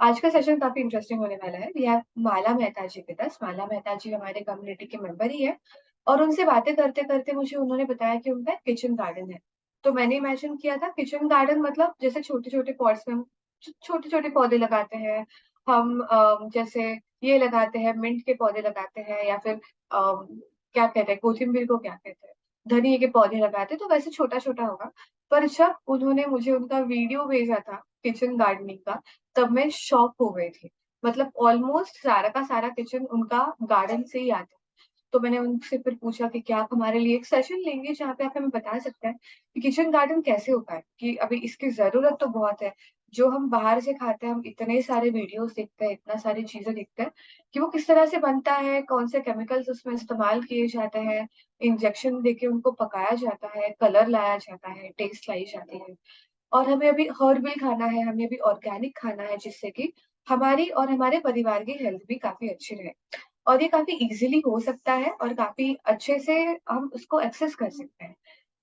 आज का सेशन काफ़ी इंटरेस्टिंग होने वाला है। We have Mala Mehta ji with us. Mala Mehta ji हमारे कम्युनिटी के मेंबर ही है और उनसे बातें करते-करते मुझे उन्होंने बताया कि उनका एक किचन गार्डन है। तो मैंने इमेजिन किया था किचन गार्डन मतलब जैसे छोटे-छोटे पॉट्स में हम छोटे-छोटे पौधे लगाते हैं। हम जैसे ये लगाते हैं, मिंट के पौधे लगाते हैं या फिर क्या कहते हैं, कोथिंबीर को क्या कहते हैं, धनिये के पौधे लगाते हैं, तो वैसे छोटा-छोटा होगा। पर जब उन्होंने मुझे उनका वीडियो भेजा था किचन गार्डनिंग का, तब मैं शॉक हो गई थी। मतलब ऑलमोस्ट सारा का सारा किचन उनका गार्डन से ही आता है। तो मैंने उनसे फिर पूछा कि क्या आप हमारे लिए एक सेशन लेंगे जहाँ पे आप हमें बता सकते हैं कि किचन गार्डन कैसे होता है? कि अभी इसकी ज़रूरत तो बहुत है। जो हम बाहर से खाते हैं, हम इतने सारे वीडियोज़ देखते हैं, इतना सारी चीज़ें देखते हैं कि वो किस तरह से बनता है, कौन से केमिकल्स उसमें इस्तेमाल किए जाते हैं, इंजेक्शन देके उनको पकाया जाता है, कलर लाया जाता है, टेस्ट लाई जाती है। और हमें अभी हर्बल खाना है, हमें अभी ऑर्गेनिक खाना है जिससे कि हमारी और हमारे परिवार की हेल्थ भी काफ़ी अच्छी रहे। और ये काफ़ी ईज़िली हो सकता है और काफ़ी अच्छे से हम उसको एक्सेस कर सकते हैं।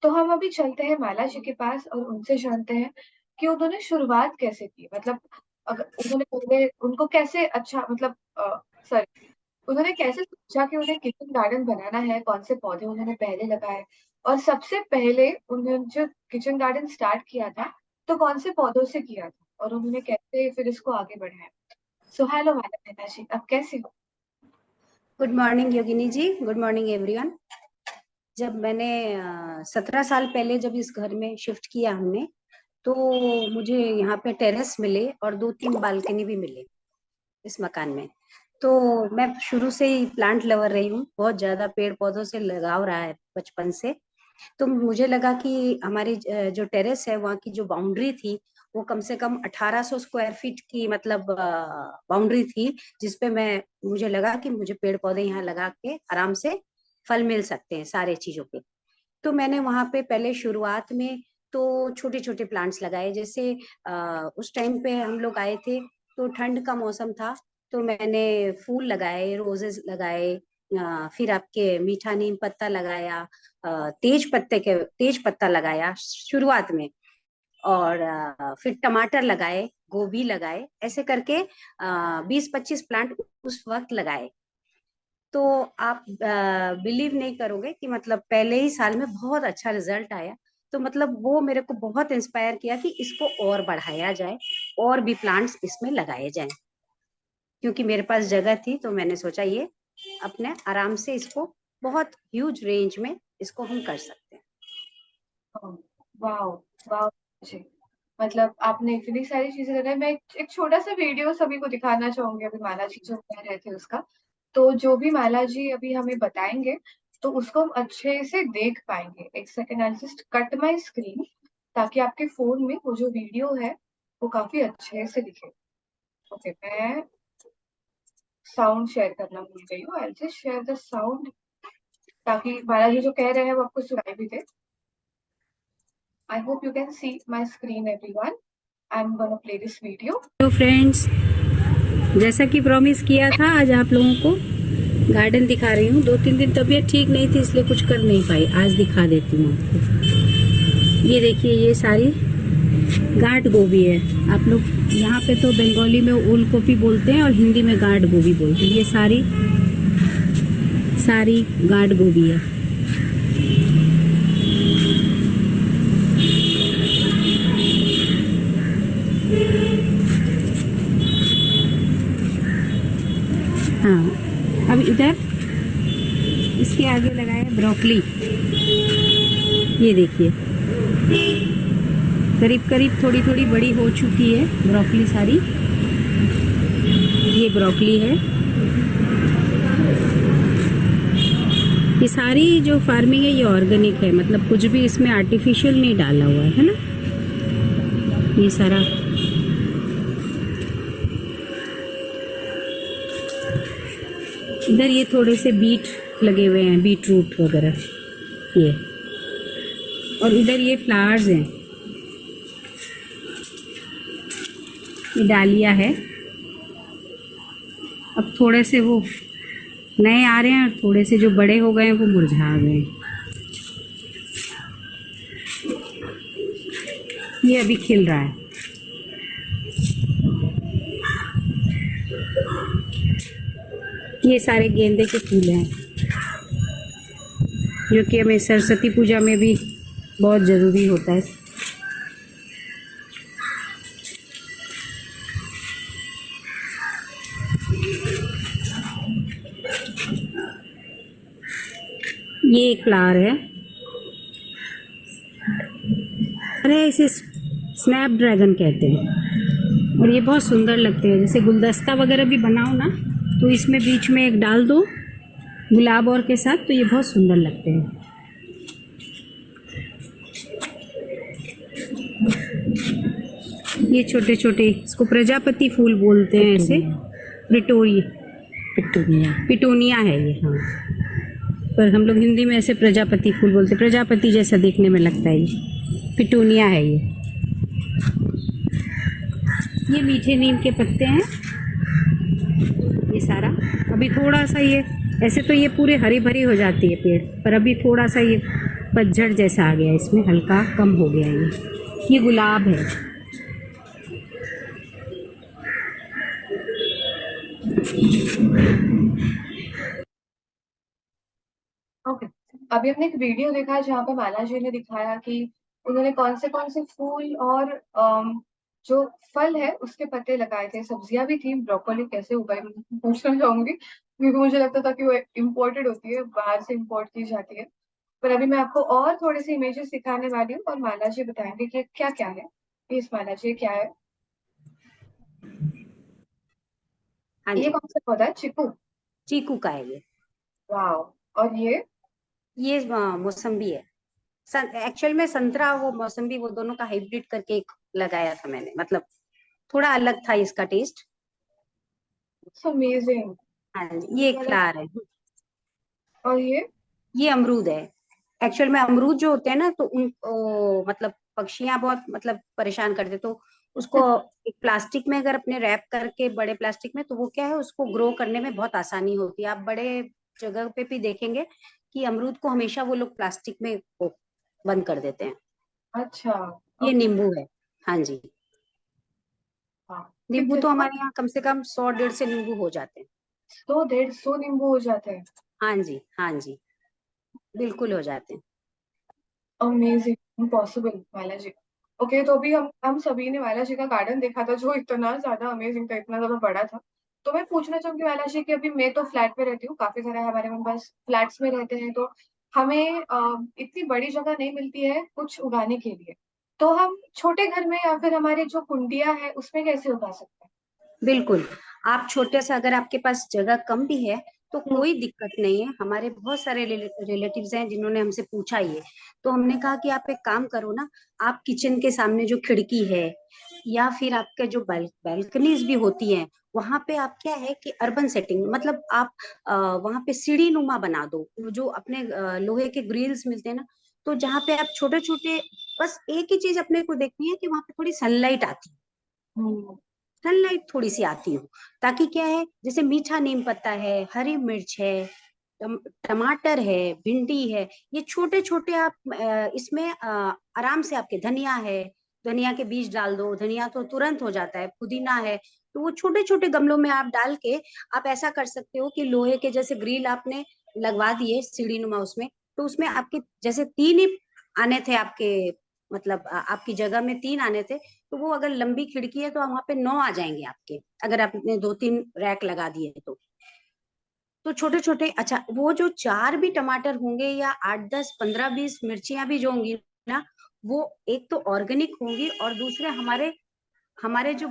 तो हम अभी चलते हैं माला जी के पास और उनसे जानते हैं कि उन्होंने शुरुआत कैसे की? मतलब उन्होंने पहले उनको कैसे अच्छा मतलब सॉरी उन्होंने कैसे सोचा कि उन्हें किचन गार्डन बनाना है? कौन से पौधे उन्होंने पहले लगाए? और सबसे पहले उन्होंने जो किचन गार्डन स्टार्ट किया था, तो कौन से पौधों से किया था? और उन्होंने कैसे फिर इसको आगे बढ़ाया? सो हेलो माला मेहता जी, आप कैसे हो? गुड मॉर्निंग योगिनी जी, गुड मॉर्निंग एवरीवन। जब मैंने 17 साल पहले जब इस घर में शिफ्ट किया हमने, तो मुझे यहाँ पे टेरेस मिले और 2-3 बालकनी भी मिले इस मकान में। तो मैं शुरू से ही प्लांट लवर रही हूँ, बहुत ज्यादा पेड़ पौधों से लगाव रहा है बचपन से। तो मुझे लगा कि हमारी जो टेरेस है वहाँ की जो बाउंड्री थी वो कम से कम 1800 स्क्वायर फीट की मतलब बाउंड्री थी, जिसपे मैं मुझे लगा कि मुझे पेड़ पौधे यहाँ लगा के आराम से फल मिल सकते हैं सारे चीजों के। तो मैंने वहां पे पहले शुरुआत में तो छोटे छोटे प्लांट्स लगाए। जैसे उस टाइम पे हम लोग आए थे तो ठंड का मौसम था, तो मैंने फूल लगाए, रोजेस लगाए, फिर आपके मीठा नीम पत्ता लगाया, तेज पत्ता लगाया शुरुआत में, और फिर टमाटर लगाए, गोभी लगाए, ऐसे करके 20-25 प्लांट उस वक्त लगाए। तो आप बिलीव नहीं करोगे कि मतलब पहले ही साल में बहुत अच्छा रिजल्ट आया। तो मतलब वो मेरे को बहुत इंस्पायर किया कि इसको और बढ़ाया जाए और भी प्लांट्स इसमें लगाए जाएं। क्योंकि मेरे पास जगह थी तो मैंने सोचा ये अपने आराम से इसको बहुत ह्यूज रेंज में इसको हम कर सकते हैं। वाओ! वाओ! जी। मतलब आपने इतनी सारी चीज़ें लगाई। मैं एक छोटा-सा वीडियो सभी को दिखाना चाहूँगी अभी माला जी जो कह रहे थे उसका। तो जो भी माला जी अभी हमें बताएँगे, तो उसको हम अच्छे से देख पाएँगे। एक second I will just cut my screen ताकि आपके फ़ोन में वो जो वीडियो है, वो काफ़ी अच्छे से दिखे। ओके, मैं साउंड शेयर करना भूल गई हूँ। I will just share the sound ताकि माला जी जो कह रहे हैं वो आपको सुनाई भी दे। I hope you can see my screen everyone. I'm gonna play this video. Hello friends, जैसा कि प्रॉमिस किया था आज आप लोगों को गार्डन दिखा रही हूँ। 2-3 दिन तबीयत ठीक नहीं थी इसलिए कुछ कर नहीं पाई, आज दिखा देती हूँ आपको। ये देखिए, ये सारी गांठ गोभी है। आप लोग यहाँ पे तो बंगाली में ओल गोभी बोलते हैं और हिंदी में गांठ गोभी बोलते हैं। ये सारी सारी गांठ गोभी है। हाँ, अब इधर इसके आगे लगाया ब्रोकली। ये देखिए, करीब करीब थोड़ी थोड़ी बड़ी हो चुकी है ब्रोकली सारी। ये ब्रोकली है। ये सारी जो फार्मिंग है ये ऑर्गेनिक है, मतलब कुछ भी इसमें आर्टिफिशियल नहीं डाला हुआ है ना। ये सारा इधर ये थोड़े से बीट लगे हुए हैं, बीट रूट वगैरह ये। और इधर ये फ्लावर्स हैं, ये डालिया है। अब थोड़े से वो नए आ रहे हैं और थोड़े से जो बड़े हो गए हैं वो मुरझा गए। ये अभी खिल रहा है। ये सारे गेंदे के फूल हैं जो कि हमें सरस्वती पूजा में भी बहुत ज़रूरी होता है। ये एक फ्लावर है, अरे इसे स्नैप ड्रैगन कहते हैं और ये बहुत सुंदर लगते हैं। जैसे गुलदस्ता वगैरह भी बनाओ ना तो इसमें बीच में एक डाल दो गुलाब और के साथ, तो ये बहुत सुंदर लगते हैं। ये छोटे छोटे, इसको प्रजापति फूल बोलते हैं, ऐसे पिटूनिया है ये, हाँ, पर हम लोग हिंदी में ऐसे प्रजापति फूल बोलते हैं। प्रजापति जैसा देखने में लगता है, ये पिटूनिया है। ये मीठे नीम के पत्ते हैं ये सारा। अभी थोड़ा सा ये, ऐसे तो ये पूरे हरी भरी हो जाती है पेड़, पर अभी थोड़ा सा ये पतझड़ जैसा आ गया, इसमें हल्का कम हो गया ये गुलाब है। ओके, अभी हमने एक वीडियो देखा जहाँ पे माला जी ने दिखाया कि उन्होंने कौन से फूल और जो फल है उसके पत्ते लगाए थे। सब्जियां भी थी, ब्रोकोली कैसे उगाई मैं पूछना चाहूंगी, क्योंकि मुझे लगता था कि वो इम्पोर्टेड होती है, बाहर से इम्पोर्ट की जाती है। पर अभी मैं आपको और थोड़े से इमेजेस दिखाने वाली हूँ और माला जी बताएंगे कि क्या क्या है। प्लीज माला जी, क्या है हाँ ये? जी, कौन सा पौधा है? चीकू? चीकू का है ये। वाह। और ये मौसम्बी है। एक्चुअल में संतरा वो मौसम्बी वो दोनों का हाइब्रिड करके एक लगाया था मैंने, मतलब थोड़ा अलग था इसका टेस्ट। अमेजिंग। हाँ जी, ये एक फ्लावर है। और ये अमरूद है। एक्चुअल में अमरूद जो होते हैं ना, तो मतलब पक्षियां बहुत मतलब परेशान करते, तो उसको एक प्लास्टिक में अगर अपने रैप करके, बड़े प्लास्टिक में, तो वो क्या है, उसको ग्रो करने में बहुत आसानी होती है। आप बड़े जगह पे भी देखेंगे कि अमरूद को हमेशा वो लोग प्लास्टिक में वो बंद कर देते हैं। अच्छा। ये ओके। नींबू है। हाँ जी, हाँ। नींबू कितने तो हमारे यहाँ कम से कम 100 150 नींबू हो जाते हैं। 100 150 नींबू हो जाते हैं? हाँ जी, हाँ जी, बिल्कुल हो जाते हैं। अमेजिंग, इम्पॉसिबल माला जी। ओके, तो अभी हम सभी ने माला जी का गार्डन देखा था जो इतना ज्यादा अमेजिंग था, इतना ज्यादा बड़ा था। तो मैं पूछना चाहूंगी माला जी कि अभी मैं तो फ्लैट में रहती हूँ, काफी सारे हमारे मेंबर्स फ्लैट्स में रहते हैं, तो हमें इतनी बड़ी जगह नहीं मिलती है कुछ उगाने के लिए। तो हम छोटे घर में या फिर हमारे जो कुंडिया है उसमें कैसे उगा सकते हैं? बिल्कुल, आप छोटे से, अगर आपके पास जगह कम भी है तो हम्म। कोई दिक्कत नहीं है। हमारे बहुत सारे रिलेटिव्स हैं जिन्होंने हमसे पूछा ये, तो हमने कहा कि आप एक काम करो ना, आप किचन के सामने जो खिड़की है या फिर आपके जो बैल्कनीज भी होती हैं, वहां पे आप क्या है कि अर्बन सेटिंग, मतलब आप वहां पे सीढ़ी नुमा बना दो, जो अपने लोहे के ग्रिल्स मिलते हैं ना, तो जहाँ पे आप छोटे छोटे, बस एक ही चीज अपने को देखनी है कि वहां पे थोड़ी सनलाइट आती है, हम्म। सनलाइट थोड़ी सी आती हो, ताकि क्या है, जैसे मीठा नीम पत्ता है, हरी मिर्च है, टमाटर है, भिंडी है, ये छोटे छोटे आप इसमें आराम से, आपके धनिया है, धनिया के बीज डाल दो, धनिया तो तुरंत हो जाता है, पुदीना है, तो वो छोटे छोटे गमलों में आप डाल के, आप ऐसा कर सकते हो कि लोहे के जैसे ग्रिल आपने लगवा दिए सीढ़ी नुमा उसमें, तो उसमें आपके जैसे 3 ही आने थे आपके, मतलब आपकी जगह में 3 आने थे, तो वो अगर लंबी खिड़की है तो वहां पे 9 आ जाएंगे आपके, अगर आपने 2 3 रैक लगा दिए तो छोटे छोटे, अच्छा वो जो 4 भी टमाटर होंगे या 8 10 15 20 मिर्चियां भी जो होंगी ना, वो एक तो ऑर्गेनिक होंगी, और दूसरे हमारे हमारे जो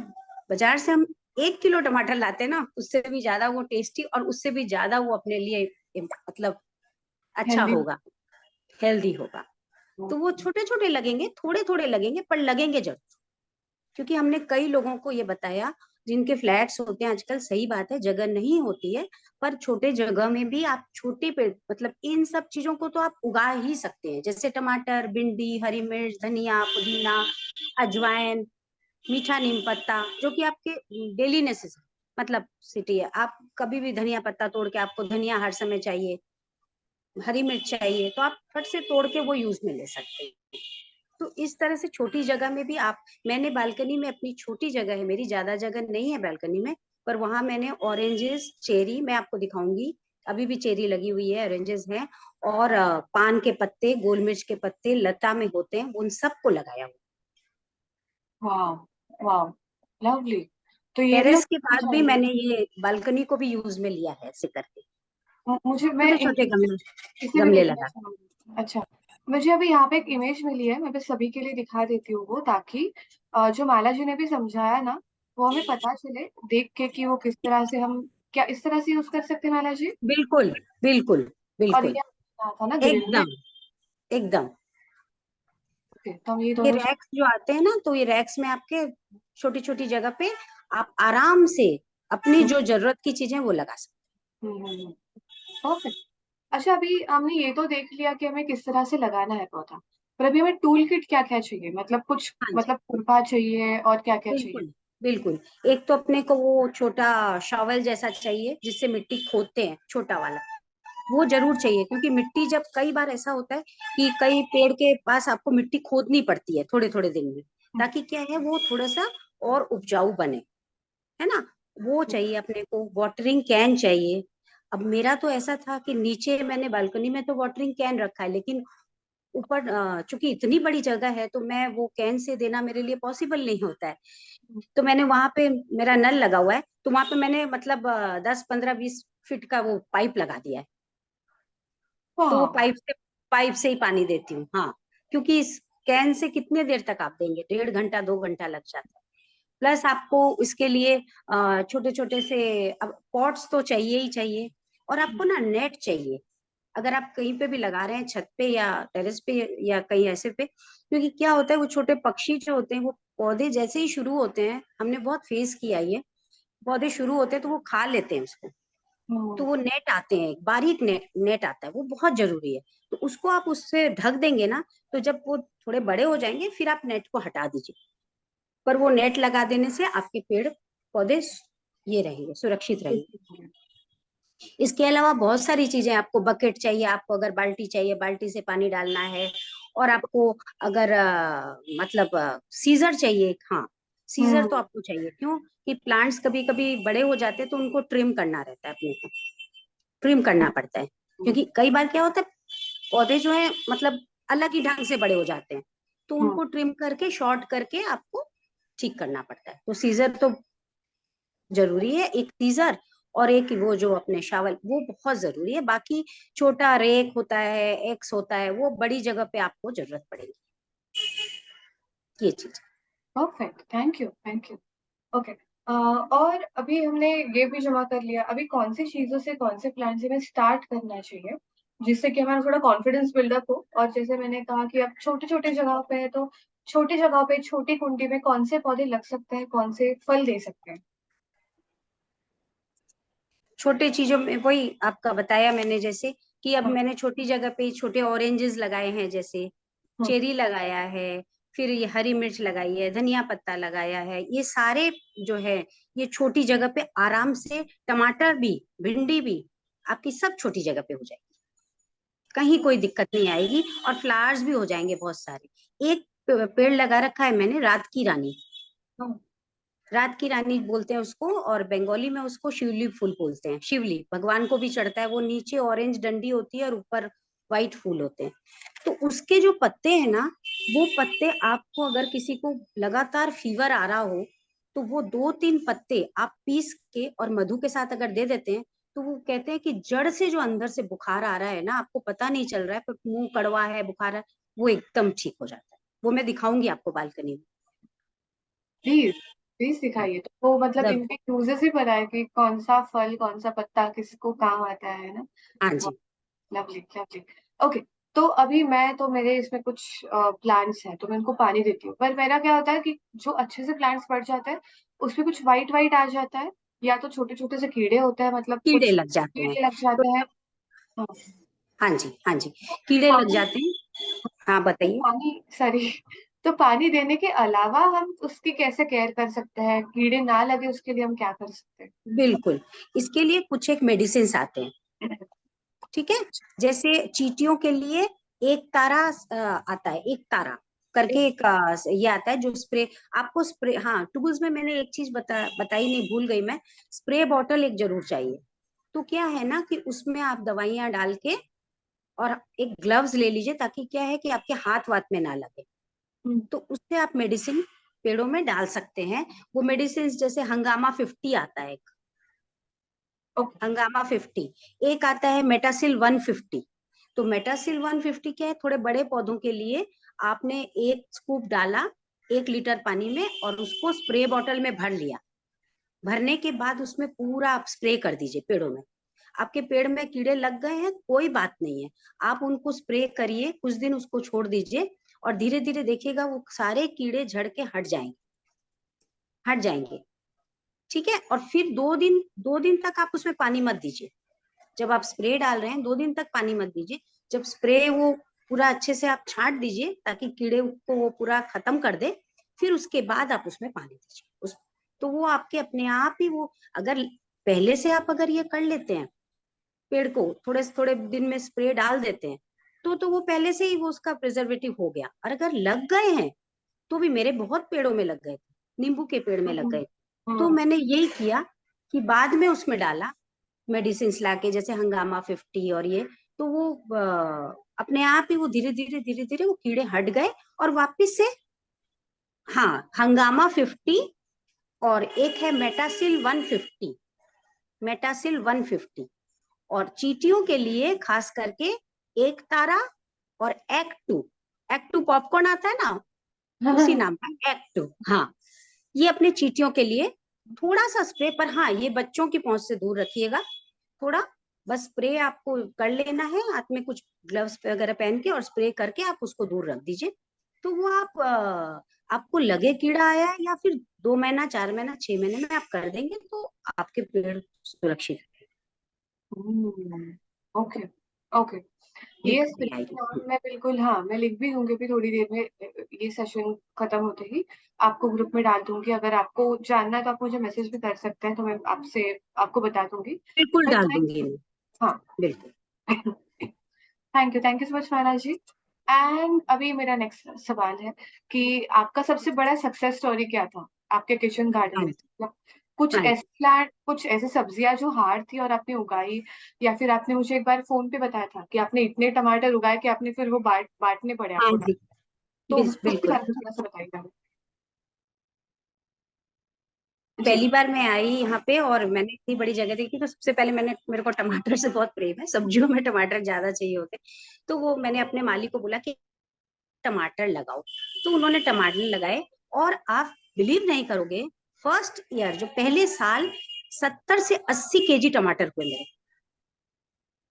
बाजार से हम 1 किलो टमाटर लाते हैं ना, उससे भी ज्यादा वो टेस्टी, और उससे भी ज्यादा वो अपने लिए मतलब अच्छा हेल्दी। होगा, हेल्दी होगा। तो वो छोटे छोटे लगेंगे, थोड़े थोड़े लगेंगे, पर लगेंगे जरूर, क्योंकि हमने कई लोगों को ये बताया जिनके फ्लैट्स होते हैं आजकल, सही बात है जगह नहीं होती है, पर छोटे जगह में भी आप छोटे पेड़, मतलब इन सब चीजों को तो आप उगा ही सकते हैं, जैसे टमाटर, भिंडी, हरी मिर्च, धनिया, पुदीना, अजवाइन, मीठा नीम पत्ता, जो कि आपके डेली नेसेस, मतलब सिटी है, आप कभी भी धनिया पत्ता तोड़ के, आपको धनिया हर समय चाहिए, हरी मिर्च चाहिए, तो आप फट से तोड़ के वो यूज में ले सकते हैं। तो इस तरह से छोटी जगह में भी आप, मैंने बालकनी में, अपनी छोटी जगह है मेरी, ज्यादा जगह नहीं है बालकनी में, पर वहां मैंने ऑरेंजेस, चेरी, मैं आपको दिखाऊंगी, अभी भी चेरी लगी हुई है, ऑरेंजेस हैं, और पान के पत्ते, गोल मिर्च के पत्ते लता में होते हैं, उन सबको लगाया हुआ। वाह, वाह, लवली। तो ये भी टेरेस के होना बाद भी चाहिए। मैंने ये बालकनी को भी यूज में लिया है ऐसे करके, मुझे मैं छोटे छोटे गमले इसे भी गमले देखना लगा। चाहूंगी। अच्छा, मुझे अभी यहाँ पे एक इमेज मिली है, मैं बस सभी के लिए दिखा देती हूँ वो, ताकि जो माला जी ने भी समझाया ना, वो हमें पता चले देख के कि वो किस तरह से हम क्या इस तरह से यूज कर सकते हैं माला जी। बिल्कुल बिल्कुल और बिल्कुल, ये कहा था ना ग्रिल में। एकदम एकदम। ओके, तो हम ये ये दोनों रैक्स जो आते हैं ना, तो ये रैक्स में आपके छोटी छोटी जगह पे आप आराम से अपनी जो जरूरत की चीजें वो लगा सकते परफेक्ट। अच्छा, अभी हमने ये तो देख लिया कि हमें किस तरह से लगाना है पौधा, पर अभी हमें टूल किट क्या क्या चाहिए, मतलब कुछ, हैं। हाँ जी, मतलब खुरपा चाहिए और क्या क्या चाहिए। बिल्कुल बिल्कुल। एक तो अपने को वो छोटा शॉवल जैसा चाहिए जिससे मिट्टी खोदते हैं, छोटा वाला, वो जरूर चाहिए, क्योंकि मिट्टी जब कई बार ऐसा होता है कि कई पेड़ के पास आपको मिट्टी खोदनी पड़ती है थोड़े थोड़े दिन में, हम्म, ताकि क्या है वो थोड़ा सा और उपजाऊ बने, है ना। वो चाहिए अपने को, वाटरिंग कैन चाहिए। अब मेरा तो ऐसा था कि नीचे मैंने बालकनी में तो वाटरिंग कैन रखा है, लेकिन ऊपर चूंकि इतनी बड़ी जगह है तो मैं वो कैन से देना मेरे लिए पॉसिबल नहीं होता है। तो मैंने वहां पे, मेरा नल लगा हुआ है, तो वहां पे मैंने मतलब 10 15 20 फीट का वो पाइप लगा दिया है। तो वो हाँ, पाइप से ही पानी देती हूँ, हाँ। क्योंकि इस कैन से कितने देर तक आप देंगे, 1.5 घंटा 2 घंटा लग जाता है। प्लस आपको इसके लिए छोटे छोटे से अब पॉट्स तो चाहिए ही चाहिए, और आपको ना नेट चाहिए, अगर आप कहीं पे भी लगा रहे हैं, छत पे या टेरेस पे या कहीं ऐसे पे, क्योंकि क्या होता है वो छोटे पक्षी जो होते हैं वो पौधे जैसे ही शुरू होते हैं, हमने बहुत फेस किया ये, पौधे शुरू होते हैं तो वो खा लेते हैं उसको। तो हम्म, वो नेट आते हैं, एक बारीक नेट नेट आता है, वो बहुत जरूरी है। तो उसको आप उससे ढक देंगे ना, तो जब वो थोड़े बड़े हो जाएंगे फिर आप नेट को हटा दीजिए। पर वो नेट लगा देने से आपके पेड़ पौधे ये रहेंगे, सुरक्षित रहेंगे। इसके अलावा बहुत सारी चीजें, आपको बकेट चाहिए, आपको अगर बाल्टी चाहिए, बाल्टी से पानी डालना है, और आपको अगर मतलब सीजर चाहिए, हाँ, सीजर हम्म, तो आपको चाहिए, क्यों कि प्लांट्स कभी कभी बड़े हो जाते हैं तो उनको ट्रिम करना रहता है, अपने को ट्रिम करना पड़ता है, क्योंकि कई बार क्या होता है पौधे जो है मतलब अलग ही ढंग से बड़े हो जाते हैं, तो हम्म, उनको ट्रिम करके शॉर्ट करके आपको ठीक करना पड़ता है। तो सीजर तो जरूरी है, एक सीजर, और एक वो जो अपने शावल, वो बहुत जरूरी है। बाकी छोटा रेक होता है, एक्स होता है, वो बड़ी जगह पे आपको जरूरत पड़ेगी, ये चीज। Perfect, thank you, thank you. Okay, और अभी हमने ये भी जमा कर लिया, अभी कौन सी चीजों से, कौन से प्लान से हमें स्टार्ट करना चाहिए जिससे कि हमारा थोड़ा कॉन्फिडेंस बिल्डअप हो, और जैसे मैंने कहा कि अब छोटे छोटे जगह पे है, तो छोटी जगह पे छोटी कुंडी में कौन से पौधे लग सकते हैं, कौन से फल दे सकते हैं। छोटे चीजों में वही आपका बताया मैंने, जैसे कि अब हाँ, मैंने छोटी जगह पे छोटे ऑरेंजेस लगाए हैं, जैसे हाँ, चेरी लगाया है, फिर ये हरी मिर्च लगाई है, धनिया पत्ता लगाया है, ये सारे जो है ये छोटी जगह पे आराम से, टमाटर भी, भिंडी भी, आपकी सब छोटी जगह पे हो जाएगी, कहीं कोई दिक्कत नहीं आएगी, और फ्लावर्स भी हो जाएंगे बहुत सारे। एक पेड़ लगा रखा है मैंने, रात की रानी, हाँ, रात की रानी बोलते हैं उसको, और बंगाली में उसको शिवली फूल बोलते हैं, शिवली भगवान को भी चढ़ता है, वो नीचे ऑरेंज डंडी होती है और ऊपर व्हाइट फूल होते हैं। तो उसके जो पत्ते हैं ना, वो पत्ते आपको, अगर किसी को लगातार फीवर आ रहा हो, तो वो 2 3 पत्ते आप पीस के और मधु के साथ अगर दे देते हैं, तो वो कहते हैं कि जड़ से जो अंदर से बुखार आ रहा है ना, आपको पता नहीं चल रहा है, पर मुंह कड़वा है, बुखार है, वो एकदम ठीक हो जाता है। वो मैं दिखाऊंगी आपको बालकनी में। प्लीज, प्लीज सिखाइए, तो वो मतलब जरूर। इनके यूजेस ही पता है कि कौन सा फल, कौन सा पत्ता किसको काम आता है ना। हाँ जी, लवली, लवली। ओके, तो अभी मैं तो मेरे इसमें कुछ प्लांट्स हैं तो मैं उनको पानी देती हूँ, पर मेरा क्या होता है कि जो अच्छे से प्लांट्स बढ़ जाते हैं उसमें कुछ वाइट वाइट आ जाता है, या तो छोटे छोटे से कीड़े होते हैं, मतलब कीड़े कुछ लग जाते हैं, कीड़े लग तो जाते हैं। हाँ, हाँ जी हाँ जी, तो कीड़े लग पानी, जाते हैं। हाँ तो बताइए। पानी, सॉरी, तो पानी देने के अलावा हम उसकी कैसे केयर कर सकते हैं, कीड़े ना लगे उसके लिए हम क्या कर सकते बिल्कुल, इसके लिए कुछ एक मेडिसिन आते हैं, हैं। ठीक है। जैसे चींटियों के लिए एक तारा आता है, एक तारा करके एक ये आता है जो स्प्रे आपको स्प्रे, हाँ टूल्स में मैंने एक चीज बताई नहीं, भूल गई मैं, स्प्रे बॉटल एक जरूर चाहिए। तो क्या है ना कि उसमें आप दवाइयां डाल के और एक ग्लव्स ले लीजिए, ताकि क्या है कि आपके हाथ वाथ में ना लगे। तो उससे आप मेडिसिन पेड़ों में डाल सकते हैं। वो मेडिसिन जैसे हंगामा 50 आता है, एक हंगामा 50, एक आता है मेटासिल 150। तो मेटासिल 150 क्या है, थोड़े बड़े पौधों के लिए आपने एक स्कूप डाला 1 लीटर पानी में और उसको स्प्रे बॉटल में भर लिया। भरने के बाद उसमें पूरा आप स्प्रे कर दीजिए पेड़ों में। आपके पेड़ में कीड़े लग गए हैं कोई बात नहीं है, आप उनको स्प्रे करिए, कुछ दिन उसको छोड़ दीजिए और धीरे धीरे देखिएगा वो सारे कीड़े झड़ के हट जाएंगे। ठीक है, और फिर 2 दिन तक आप उसमें पानी मत दीजिए। जब आप स्प्रे डाल रहे हैं 2 दिन तक पानी मत दीजिए। जब स्प्रे वो पूरा अच्छे से आप छांट दीजिए ताकि कीड़े को वो पूरा खत्म कर दे, फिर उसके बाद आप उसमें पानी दीजिए। तो वो आपके अपने आप ही वो, अगर पहले से आप अगर ये कर लेते हैं, पेड़ को थोड़े थोड़े दिन में स्प्रे डाल देते हैं, तो वो पहले से ही वो उसका प्रिजर्वेटिव हो गया। और अगर लग गए हैं तो भी, मेरे बहुत पेड़ों में लग गए थे, नींबू के पेड़ में लग गए, तो मैंने यही किया कि बाद में उसमें डाला मेडिसिन लाके, जैसे हंगामा 50 और ये, तो वो अपने आप ही वो धीरे धीरे वो कीड़े हट गए और वापिस से, हाँ हंगामा 50 और एक है मेटासिल 150, मेटासिल 150। और चींटियों के लिए खास करके एक तारा और एक्ट टू पॉपकॉर्न आता है ना, उसी नाम का एक्ट टू, हाँ ये अपने चींटियों के लिए थोड़ा सा स्प्रे, पर हाँ ये बच्चों की पहुंच से दूर रखिएगा थोड़ा। बस स्प्रे आपको कर लेना है, हाथ में कुछ ग्लव्स वगैरह पहन के और स्प्रे करके आप उसको दूर रख दीजिए। तो वो आपको लगे कीड़ा आया है या फिर 2 महीना 4 महीना 6 महीने में आप कर देंगे तो आपके पेड़ सुरक्षित ओके ओके। ये दिक्कत नहीं आएगी। मैं बिल्कुल, हाँ मैं लिख भी दूंगी भी थोड़ी देर में, ये सेशन खत्म होते ही आपको ग्रुप में डाल दूंगी। अगर आपको जानना है तो आप मुझे मैसेज भी कर सकते हैं, तो मैं आपको बता दूंगी। बिल्कुल बट डाल दूंगी मैं। हाँ बिल्कुल। थैंक यू सो मच फाना जी। एंड अभी मेरा नेक्स्ट सवाल है कि आपका सबसे बड़ा सक्सेस स्टोरी क्या था आपके किचन गार्डन हाँ में? जी। मतलब कुछ हाँ जी। ऐसे प्लांट, कुछ ऐसी सब्जियां जो हार्ड थी और आपने उगाई, या फिर आपने मुझे एक बार फोन पे बताया था कि आपने इतने टमाटर उगाए कि आपने फिर वो बांटने पड़े हाँ आपको। जी। तो उसके बिल्कुल। बारे में थोड़ा सा बताइए हमें। जी। पहली बार मैं आई यहाँ पे और मैंने इतनी बड़ी जगह देखी, तो सबसे पहले मेरे को टमाटर से बहुत प्रेम है, सब्जियों में टमाटर ज्यादा चाहिए होते। तो वो मैंने अपने माली को बोला कि टमाटर लगाओ, तो उन्होंने टमाटर लगाए। और आप बिलीव नहीं करोगे, फर्स्ट ईयर जो पहले साल 70 से 80 केजी टमाटर हुए मेरे।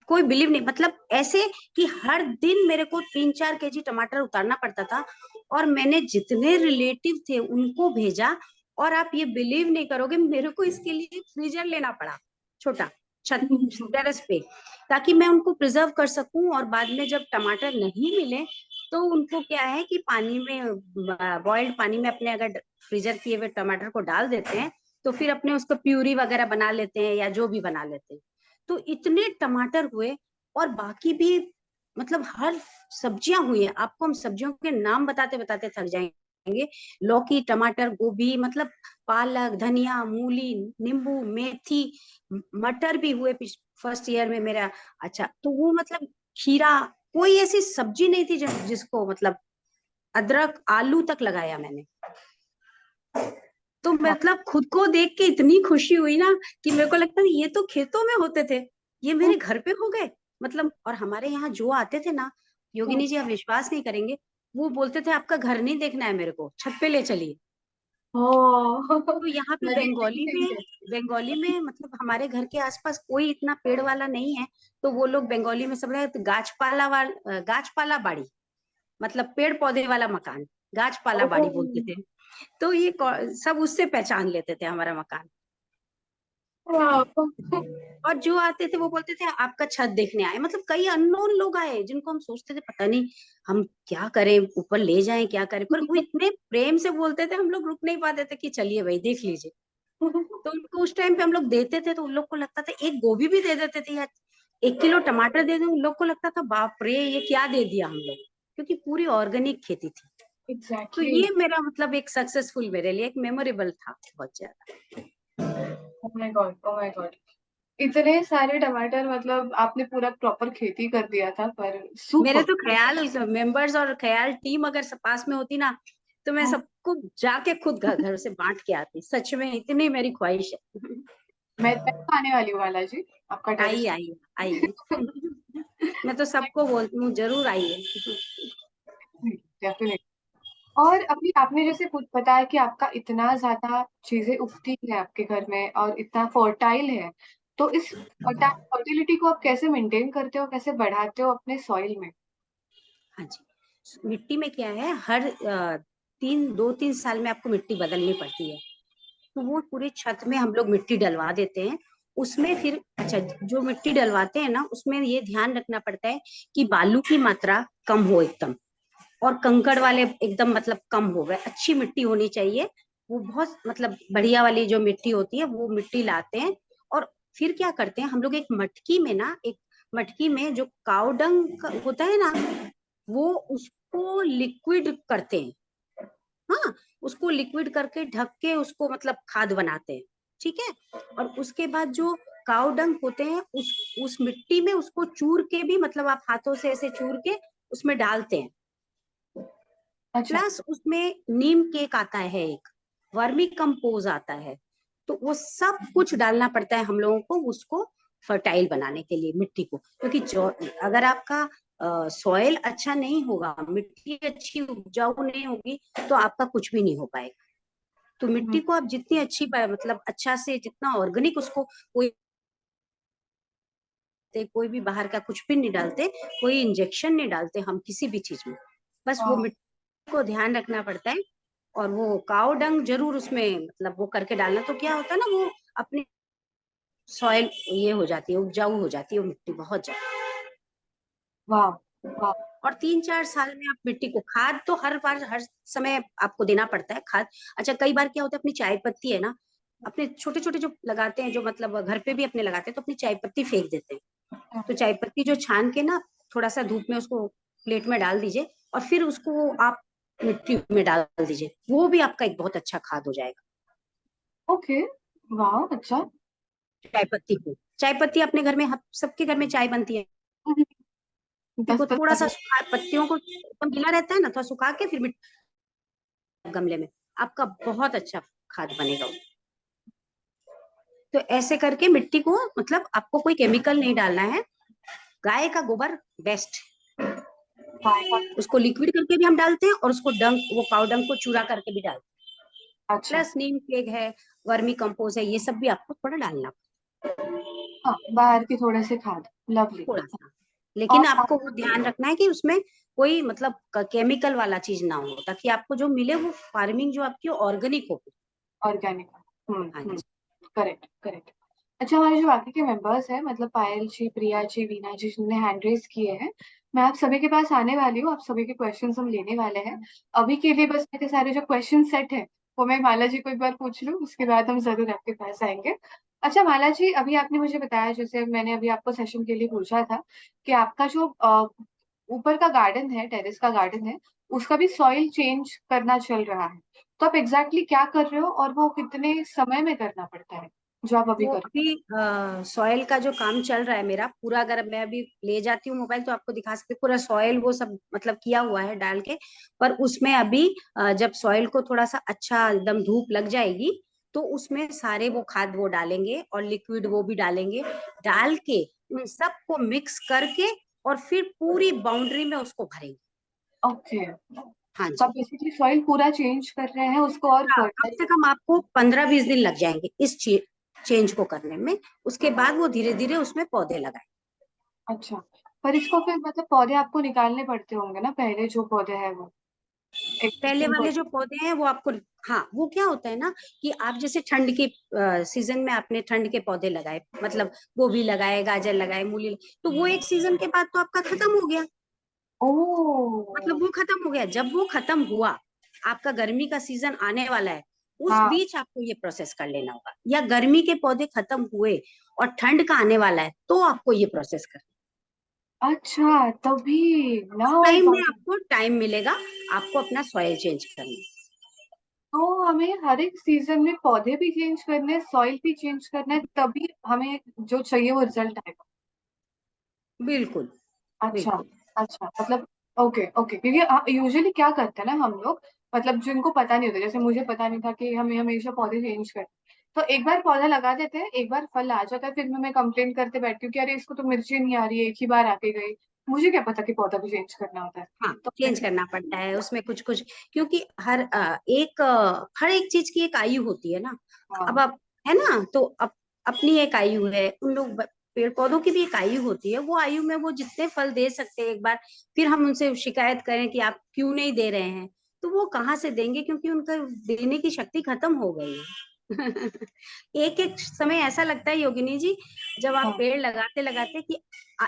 कोई बिलीव नहीं, मतलब ऐसे कि हर दिन मेरे को 3-4 केजी टमाटर उतारना पड़ता था। और मैंने जितने रिलेटिव थे उनको भेजा। और आप ये बिलीव नहीं करोगे, मेरे को इसके लिए फ्रीजर लेना पड़ा, छोटा, छत टेरेस पे, ताकि मैं उनको प्रिजर्व कर सकूं। और बाद में जब टमाटर नहीं मिले तो उनको क्या है कि पानी में, बॉइल्ड पानी में अपने अगर फ्रीजर किए हुए टमाटर को डाल देते हैं तो फिर अपने उसको प्यूरी वगैरह बना लेते हैं या जो भी बना लेते हैं। तो इतने टमाटर हुए। और बाकी भी मतलब हर सब्जियां हुई है, आपको हम सब्जियों के नाम बताते बताते थक जाएंगे। लौकी, टमाटर, गोभी, मतलब पालक, धनिया, मूली, नींबू, मेथी, मटर भी हुए फर्स्ट ईयर में मेरा। अच्छा, तो वो मतलब खीरा, कोई ऐसी सब्जी नहीं थी जिसको मतलब, अदरक, आलू तक लगाया मैंने। तो मतलब खुद को देख के इतनी खुशी हुई ना कि मेरे को लगता है ये तो खेतों में होते थे, ये मेरे घर पे हो गए। मतलब, और हमारे यहाँ जो आते थे ना योगिनी जी, आप विश्वास नहीं करेंगे, वो बोलते थे आपका घर नहीं देखना है मेरे को, छत पे ले चलिए। तो यहाँ पे बंगाली में मतलब हमारे घर के आसपास कोई इतना पेड़ वाला नहीं है। तो वो लोग बंगाली में सब लोग गाछपाला बाड़ी, मतलब पेड़ पौधे वाला मकान, गाछपाला बाड़ी बोलते थे। तो ये सब उससे पहचान लेते थे हमारा मकान। और जो आते थे वो बोलते थे आपका छत देखने आए, मतलब कई अननोन लोग आए जिनको हम सोचते थे पता नहीं हम क्या करें, ऊपर ले जाएं क्या करें, पर वो इतने प्रेम से बोलते थे, हम लोग रुक नहीं पाते थे कि चलिए भाई देख लीजिए। तो उनको उस टाइम पे हम लोग देते थे तो उन लोग को लगता था, एक गोभी भी दे देते थे या 1 किलो टमाटर दे दें, उन लोग को लगता था बाप रे ये क्या दे दिया हम लोग, क्योंकि पूरी ऑर्गेनिक खेती थी। तो एग्जैक्टली। ये मेरा मतलब एक सक्सेसफुल मेरे लिए एक मेमोरेबल था बहुत ज्यादा। Oh my God, oh my God. इतने सारे टमाटर, मतलब आपने पूरा प्रॉपर खेती कर दिया था, पर मेरे सुपर। तो ख्याल मेंबर्स और ख्याल टीम अगर पास में होती ना, तो मैं सबको जाके खुद घर से बांट के आती। सच में इतनी मेरी ख्वाहिश है। मैं आने वाली हूँ बालाजी, आपका टेरेस। आइए आइए आइए। मैं तो सबको बोलती हूँ जरूर आइए। डेफिनेटली। और अभी आपने जैसे कुछ बताया कि आपका इतना ज्यादा चीजें उगती है आपके घर में और इतना फर्टाइल है, तो इस फर्टिलिटी को आप कैसे मेंटेन करते हो, कैसे बढ़ाते हो अपने सॉइल में? हाँ जी, मिट्टी में क्या है, हर 3 साल में आपको मिट्टी बदलनी पड़ती है। तो वो पूरे छत में हम लोग मिट्टी डलवा देते हैं। उसमें फिर अच्छा, जो मिट्टी डलवाते हैं ना, उसमें ये ध्यान रखना पड़ता है कि बालू की मात्रा कम हो एकदम, और कंकड़ वाले एकदम मतलब कम हो गए, अच्छी मिट्टी होनी चाहिए। वो बहुत मतलब बढ़िया वाली जो मिट्टी होती है वो मिट्टी लाते हैं। और फिर क्या करते हैं हम लोग, एक मटकी में ना, एक मटकी में जो काव डंग होता है ना, वो उसको लिक्विड करते हैं। हाँ, उसको लिक्विड करके ढक के उसको मतलब खाद बनाते हैं। ठीक है। और उसके बाद जो काव डंग होते हैं, उस मिट्टी में उसको चूर के भी, मतलब आप हाथों से ऐसे चूर के उसमें डालते हैं। अच्छा। प्लस उसमें नीम केक आता है, एक वर्मी कंपोज आता है। तो वो सब कुछ डालना पड़ता है हम लोगों को, उसको फर्टाइल बनाने के लिए मिट्टी को। क्योंकि जो अगर आपका सॉइल अच्छा नहीं होगा, मिट्टी अच्छी उपजाऊ नहीं होगी, तो आपका कुछ भी नहीं हो पाएगा। तो हम्म। मिट्टी को आप जितनी अच्छी मतलब अच्छा से जितना ऑर्गेनिक उसको, कोई भी बाहर का कुछ भी नहीं डालते, कोई इंजेक्शन नहीं डालते हम किसी भी चीज में। बस वो हाँ। मिट्टी को ध्यान रखना पड़ता है। और वो काव डंग जरूर उसमें मतलब वो करके डालना, तो क्या होता है ना, वो अपनी सॉइल ये हो जाती है, उपजाऊ हो जाती है वो मिट्टी बहुत ज्यादा। वाह। वाह। और 3-4 साल में आप मिट्टी को, खाद तो हर बार हर समय आपको देना पड़ता है खाद। अच्छा, कई बार क्या होता है, अपनी चाय पत्ती है ना, अपने छोटे छोटे जो लगाते हैं, जो मतलब घर पे भी अपने लगाते हैं, तो अपनी चाय पत्ती फेंक देते हैं। तो चाय पत्ती जो छान के ना, थोड़ा सा धूप में उसको प्लेट में डाल दीजिए, और फिर उसको आप मिट्टी में डाल दीजिए, वो भी आपका एक बहुत अच्छा खाद हो जाएगा। ओके। वाह, अच्छा। चाय पत्ती अपने घर में, सबके घर में चाय बनती है। पत्ती को थोड़ा 10-15 सा दिन। सुखा, पत्तियों को एकदम गीला रहता है ना, थोड़ा सुखा के फिर गमले में, आपका बहुत अच्छा खाद बनेगा वो। तो ऐसे करके मिट्टी को, मतलब आपको कोई केमिकल नहीं डालना है, गाय का गोबर बेस्ट, उसको लिक्विड करके भी हम डालते हैं, और उसको डंक, वो काव डंक को चूरा करके भी डालते हैं। अच्छा। प्लस नीम केक है, वर्मी कंपोज है, ये सब भी आपको थोड़ा डालना, हाँ, बाहर की थोड़े से खाद। लवली। थोड़ा सा। और लेकिन आपको वो ध्यान रखना है कि उसमें कोई मतलब केमिकल वाला चीज ना हो, ताकि आपको जो मिले वो फार्मिंग जो आपकी ऑर्गेनिक हो। ऑर्गेनिक। हाँ हम्म। जी। Correct, correct. अच्छा, हमारे जो बाकी के मेंबर्स हैं, मतलब पायल जी, प्रिया जी, वीना जी, जिनने हैंड रेस किए हैं, मैं आप सभी के पास आने वाली हूँ, आप सभी के क्वेश्चंस हम लेने वाले हैं। अभी के लिए बस मेरे सारे जो क्वेश्चन सेट हैं वो मैं माला जी को एक बार पूछ लूँ, उसके बाद हम जरूर आपके पास आएंगे। अच्छा माला जी, अभी आपने मुझे बताया, जैसे मैंने अभी आपको सेशन के लिए पूछा था, कि आपका जो ऊपर का गार्डन है, टेरेस का गार्डन है, उसका भी सॉइल चेंज करना चल रहा है। तो आप एग्जैक्टली क्या कर रहे हो और वो कितने समय में करना पड़ता है, जो आप अभी वो कर रहे अभी सॉइल का जो काम चल रहा है मेरा पूरा, अगर मैं अभी ले जाती हूँ मोबाइल तो आपको दिखा सकती हूँ, पूरा सॉइल वो सब मतलब किया हुआ है डाल के। पर उसमें अभी जब सॉइल को थोड़ा सा अच्छा एकदम धूप लग जाएगी, तो उसमें सारे वो खाद वो डालेंगे, और लिक्विड वो भी डालेंगे, डाल के उन सबको मिक्स करके, और फिर पूरी बाउंड्री में उसको भरेंगे। हो? ओके। हाँ तो आप जी। बेसिकली सॉइल पूरा चेंज कर रहे हैं उसको और हाँ, कम फर्टाइल। से कम आपको 15-20 दिन लग जाएंगे इस चेंज को करने में। उसके बाद वो धीरे धीरे उसमें पौधे लगाए। अच्छा। पर इसको फिर मतलब पौधे आपको निकालने पड़ते होंगे ना, पहले जो पौधे हैं वो पहले एक्सिस्टिंग वाले जो पौधे। पौधे हैं वो आपको, हाँ, वो क्या होता है ना, कि आप जैसे ठंड के सीजन में आपने ठंड के पौधे लगाए, मतलब गोभी लगाए, गाजर लगाए, मूली, तो वो एक सीजन के बाद तो आपका खत्म हो गया, ओह। मतलब वो खत्म हो गया। जब वो खत्म हुआ, आपका गर्मी का सीजन आने वाला है, उस हाँ। बीच आपको ये प्रोसेस कर लेना होगा। या गर्मी के पौधे खत्म हुए और ठंड का आने वाला है, तो आपको ये प्रोसेस करना अच्छा, तभी उस नाउ आई टाइम में गॉट इट। आपको टाइम मिलेगा आपको अपना सॉइल चेंज करने। तो हमें हर एक सीजन में पौधे भी चेंज करने हैं, सॉइल भी चेंज करना है, तभी हमें जो चाहिए वो रिजल्ट आएगा। बिल्कुल अच्छा। बिल्कुल। अच्छा मतलब, ओके ओके, क्योंकि यूजुअली क्या करते हैं ना हम लोग, मतलब जिनको पता नहीं होता, जैसे मुझे पता नहीं था कि हमें हमेशा पौधे चेंज करते हैं। तो एक बार पौधा लगा देते हैं, एक बार फल आ जाता है, फिर मैं कंप्लेन करते बैठती हूँ कि अरे इसको तो मिर्ची नहीं आ रही है, एक ही बार आके गई। मुझे क्या पता कि पौधा भी चेंज करना होता है। हाँ तो चेंज करना पड़ता है उसमें कुछ कुछ, क्योंकि हर एक चीज की एक आयु होती है ना। अब हाँ। आप है ना, तो अपनी एक आयु है, उन लोग पेड़ पौधों की भी एक आयु होती है, वो आयु में वो जितने फल दे सकते हैं एक बार, फिर हम उनसे शिकायत करें कि आप क्यों नहीं दे रहे हैं, तो वो कहाँ से देंगे, क्योंकि उनका देने की शक्ति खत्म हो गई है। एक एक समय ऐसा लगता है योगिनी जी, जब आप हाँ। पेड़ लगाते लगाते कि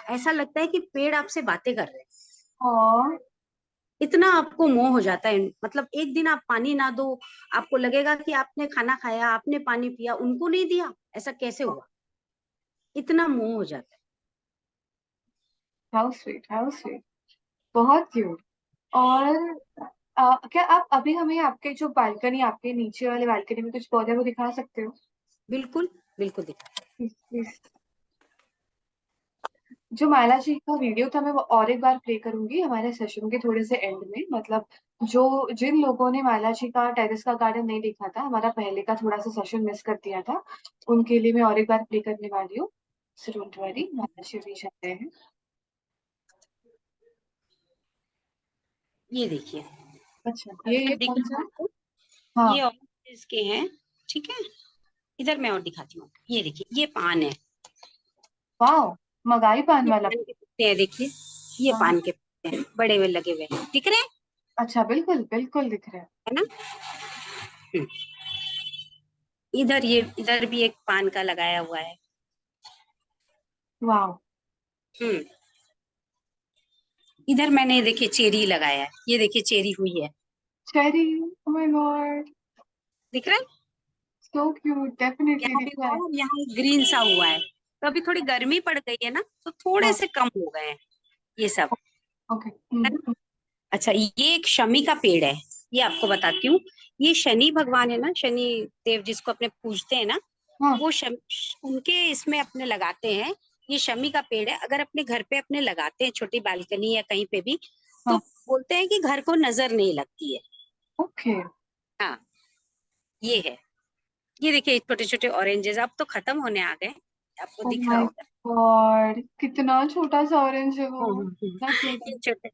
ऐसा लगता है कि पेड़ आपसे बातें कर रहे हैं। और इतना आपको मोह हो जाता है, मतलब एक दिन आप पानी ना दो, आपको लगेगा कि आपने खाना खाया, आपने पानी पिया, उनको नहीं दिया, ऐसा कैसे हुआ, इतना मोह हो जाता है। हाउ स्वीट, हाउ स्वीट, बहुत क्यूट। और क्या आप अभी हमें आपके जो बालकनी, आपके नीचे वाले बालकनी में कुछ पौधे वो दिखा सकते हो? बिल्कुल बिल्कुल दिखा। Please please. जो माला जी का वीडियो था मैं वो और एक बार प्ले करूंगी हमारे सेशन के थोड़े से एंड में, मतलब जो जिन लोगों ने माला जी का टेरेस का गार्डन नहीं देखा था, हमारा पहले का थोड़ा सा सेशन मिस कर दिया था, उनके लिए मैं और एक बार प्ले करने वाली हूँ। सो डोंट वरी, माला जी भी जाते हैं। ये देखिए, अच्छा, ये अगर दिख कौन रहा सा है है? आपको, ये हाँ। ऑरेंज के हैं, ठीक है। इधर मैं और दिखाती हूँ, ये देखिए ये पान है, वाह, मगाई पान ये वाला। पान के पत्ते हैं देखिए, ये हाँ। पान के पत्ते हैं, बड़े हुए लगे हुए हैं, दिख रहे हैं, अच्छा, बिल्कुल बिल्कुल दिख रहा है। है ना। हम्म, इधर भी एक पान का लगाया हुआ है। वाह। हम्म, इधर मैंने देखिए चेरी लगाया है, ये देखिए चेरी हुई है, चेरी, ओह माय गॉड, दिख रहा है। सो क्यूट, डेफिनेटली यहाँ भी दिख रहा हुआ है। है और यहाँ ग्रीन सा हुआ है, तो अभी थोड़ी गर्मी पड़ गई है ना, तो थोड़े हाँ। से कम हो गए हैं ये सब, ओके। है ना। अच्छा ये एक शमी का पेड़ है, ये आपको बताती हूँ। ये शनि भगवान है ना, शनि देव जिसको अपने पूजते हैं ना, हाँ। वो उनके इसमें अपने लगाते हैं। ये शमी का पेड़ है, अगर अपने घर पे अपने लगाते हैं छोटी बालकनी या कहीं पे भी, तो हाँ। बोलते हैं कि घर को नजर नहीं लगती है। ओके। हाँ ये है, ये देखिए छोटे छोटे ऑरेंजेस अब तो खत्म होने आ गए, आपको ओह दिख रहा माय होगा। गॉड, कितना छोटा सा ऑरेंज है वो, कितना क्यूट ये है। छोटे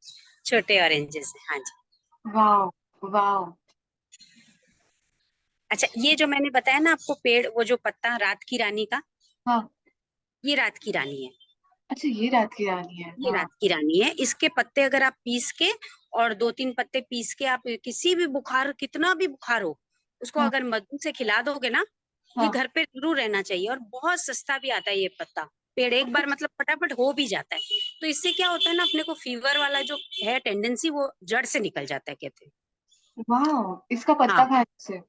छोटे ऑरेंजेस है, हाँ जी। वाह। वाह। अच्छा ये जो मैंने बताया ना आपको पेड़, वो जो पत्ता रात की रानी का, हाँ। ये रात की रानी है, अच्छा, ये रात की रानी है, ये हाँ। रात की रानी है। इसके पत्ते अगर आप पीस के, और दो तीन पत्ते पीस के, आप किसी भी बुखार, कितना भी बुखार हो, उसको हाँ। अगर मधु से खिला दोगे ना, ये हाँ। घर पे जरूर रहना चाहिए, और बहुत सस्ता भी आता है ये पत्ता। पेड़ एक बार मतलब फटाफट हो भी जाता है, तो इससे क्या होता है ना, अपने को फीवर वाला जो है टेंडेंसी, वो जड़ से निकल जाता है कहते हैं। वाह, इसका पत्ता हाँ खाने से?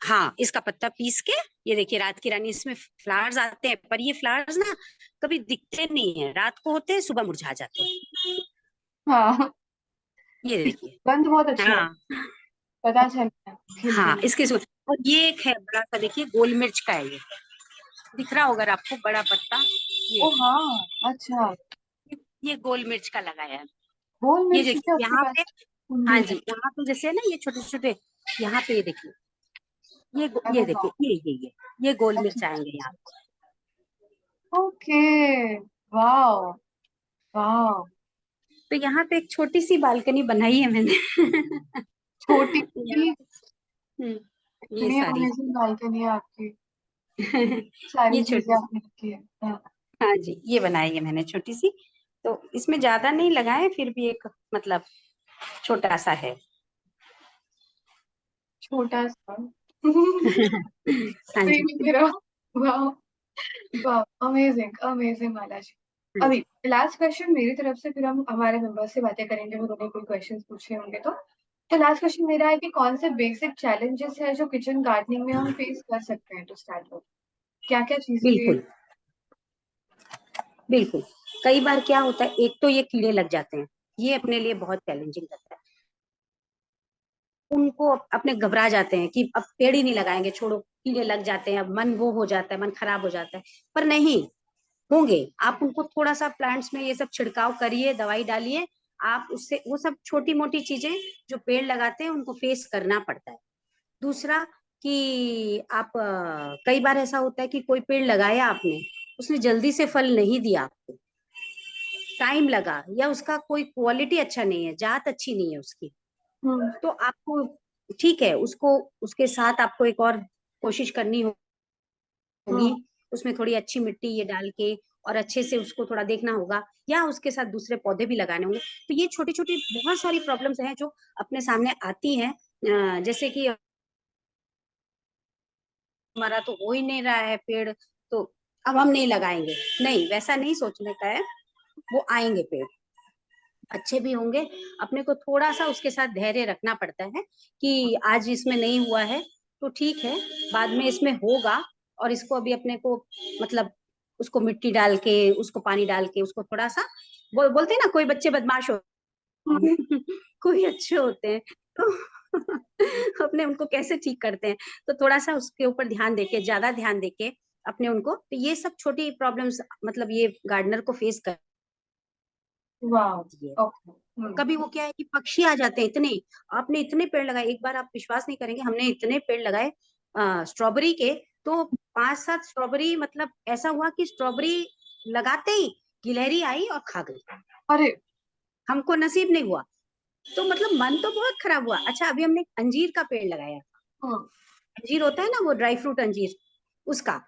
हाँ, इसका पत्ता पीस के, ये देखिए रात की रानी, इसमें फ्लावर्स आते हैं, पर ये फ्लावर्स ना कभी दिखते नहीं है, रात को होते हैं, सुबह मुरझा जाते हैं। हाँ। ये इसकी देखिए। गंध बहुत अच्छा है, हाँ पता चलता है खिलते हाँ, ही। इसके सूट, और ये एक है बड़ा सा, देखिए गोल मिर्च का है ये, दिख रहा होगा आपको बड़ा पत्ता, ओ हाँ, अच्छा। ये गोल मिर्च का लगाया है। गोल ये मिर्च देखिए क्या आपके यहाँ पास पे, हाँ कुंडी जी है? यहाँ पे जैसे है ना ये छोटे छोटे, यहाँ पे ये देखिए, अरे ये वाह। देखिए ये गोल अच्छा मिर्च अच्छा आएंगे यहाँ। अच्छा। ओके। वाह। वाह। तो यहाँ पे एक छोटी सी बालकनी बनाई है मैंने। छोटी यहाँ सी? पे, ये इतनी सारी, अमेजिंग बालकनी है आपकी, सारी ये चीजें छोटी सी, आपने रखी है, हाँ। हाँ जी ये बनाई है मैंने छोटी सी, तो इसमें ज्यादा नहीं लगाए, फिर भी एक मतलब छोटा सा है। छोटा सा। हाँ सही जी। में मेरा। वाह। वाह, अमेजिंग अमेजिंग माला जी। हाँ अभी जी लास्ट क्वेश्चन मेरी तरफ से, फिर हम हमारे मेंबर्स से बातें करेंगे, अगर उन्होंने कोई क्वेश्चन पूछे होंगे तो लास्ट क्वेश्चन मेरा है कि कौन से बेसिक चैलेंजेस है जो किचन गार्डनिंग में हम फेस कर सकते हैं टू स्टार्ट विद? क्या क्या चीजें? बिल्कुल। बिल्कुल। कई बार क्या होता है, एक तो ये कीड़े लग जाते हैं, ये अपने लिए बहुत चैलेंजिंग रहता है। उनको अपने घबरा जाते हैं कि अब पेड़ ही नहीं लगाएंगे, छोड़ो, कीड़े लग जाते हैं, अब मन वो हो जाता है, मन खराब हो जाता है। पर नहीं होंगे, आप उनको थोड़ा सा प्लांट्स में ये सब छिड़काव करिए, दवाई डालिए, आप उससे वो सब छोटी मोटी चीजें जो पेड़ लगाते हैं उनको फेस करना पड़ता है। दूसरा कि आप कई बार ऐसा होता है कि कोई पेड़ लगाया आपने, उसने जल्दी से फल नहीं दिया आपको, टाइम लगा, या उसका कोई क्वालिटी अच्छा नहीं है, जात अच्छी नहीं है उसकी, हम्म। तो आपको ठीक है, उसको उसके साथ आपको एक और कोशिश करनी होगी, हम्म। उसमें थोड़ी अच्छी मिट्टी ये डाल के और अच्छे से उसको थोड़ा देखना होगा, या उसके साथ दूसरे पौधे भी लगाने होंगे। तो ये छोटी छोटी बहुत सारी प्रॉब्लम्स हैं जो अपने सामने आती हैं। जैसे कि हमारा तो हो ही नहीं रहा है पेड़, तो अब हम नहीं लगाएंगे, नहीं, वैसा नहीं सोचने का है। वो आएंगे पेड़, अच्छे भी होंगे। अपने को थोड़ा सा उसके साथ धैर्य रखना पड़ता है कि आज इसमें नहीं हुआ है तो ठीक है, बाद में इसमें होगा। और इसको अभी अपने को मतलब उसको मिट्टी डाल के, उसको पानी डाल के, उसको थोड़ा सा बोलते हैं ना, कोई बच्चे बदमाश होते हम्म। हैं कोई अच्छे होते हैं, तो अपने उनको कैसे ठीक करते हैं, तो थोड़ा सा उसके ऊपर ध्यान देके, ज्यादा ध्यान देके अपने उनको, तो ये सब छोटी प्रॉब्लम्स मतलब ये गार्डनर को फेस वाह। करती है। ओके। हम्म। कभी वो क्या है कि पक्षी आ जाते हैं इतने, आपने इतने पेड़ लगाए, एक बार आप विश्वास नहीं करेंगे, हमने इतने पेड़ लगाए स्ट्रॉबेरी के, तो 5-7 स्ट्रॉबेरी, मतलब ऐसा हुआ कि स्ट्रॉबेरी लगाते ही गिलहरी आई और खा गई, अरे। हमको नसीब नहीं हुआ। तो मतलब मन तो बहुत खराब हुआ। अच्छा, अभी हमने अंजीर का पेड़ लगाया, हम्म। अंजीर होता है ना वो ड्राई फ्रूट अंजीर, उसका,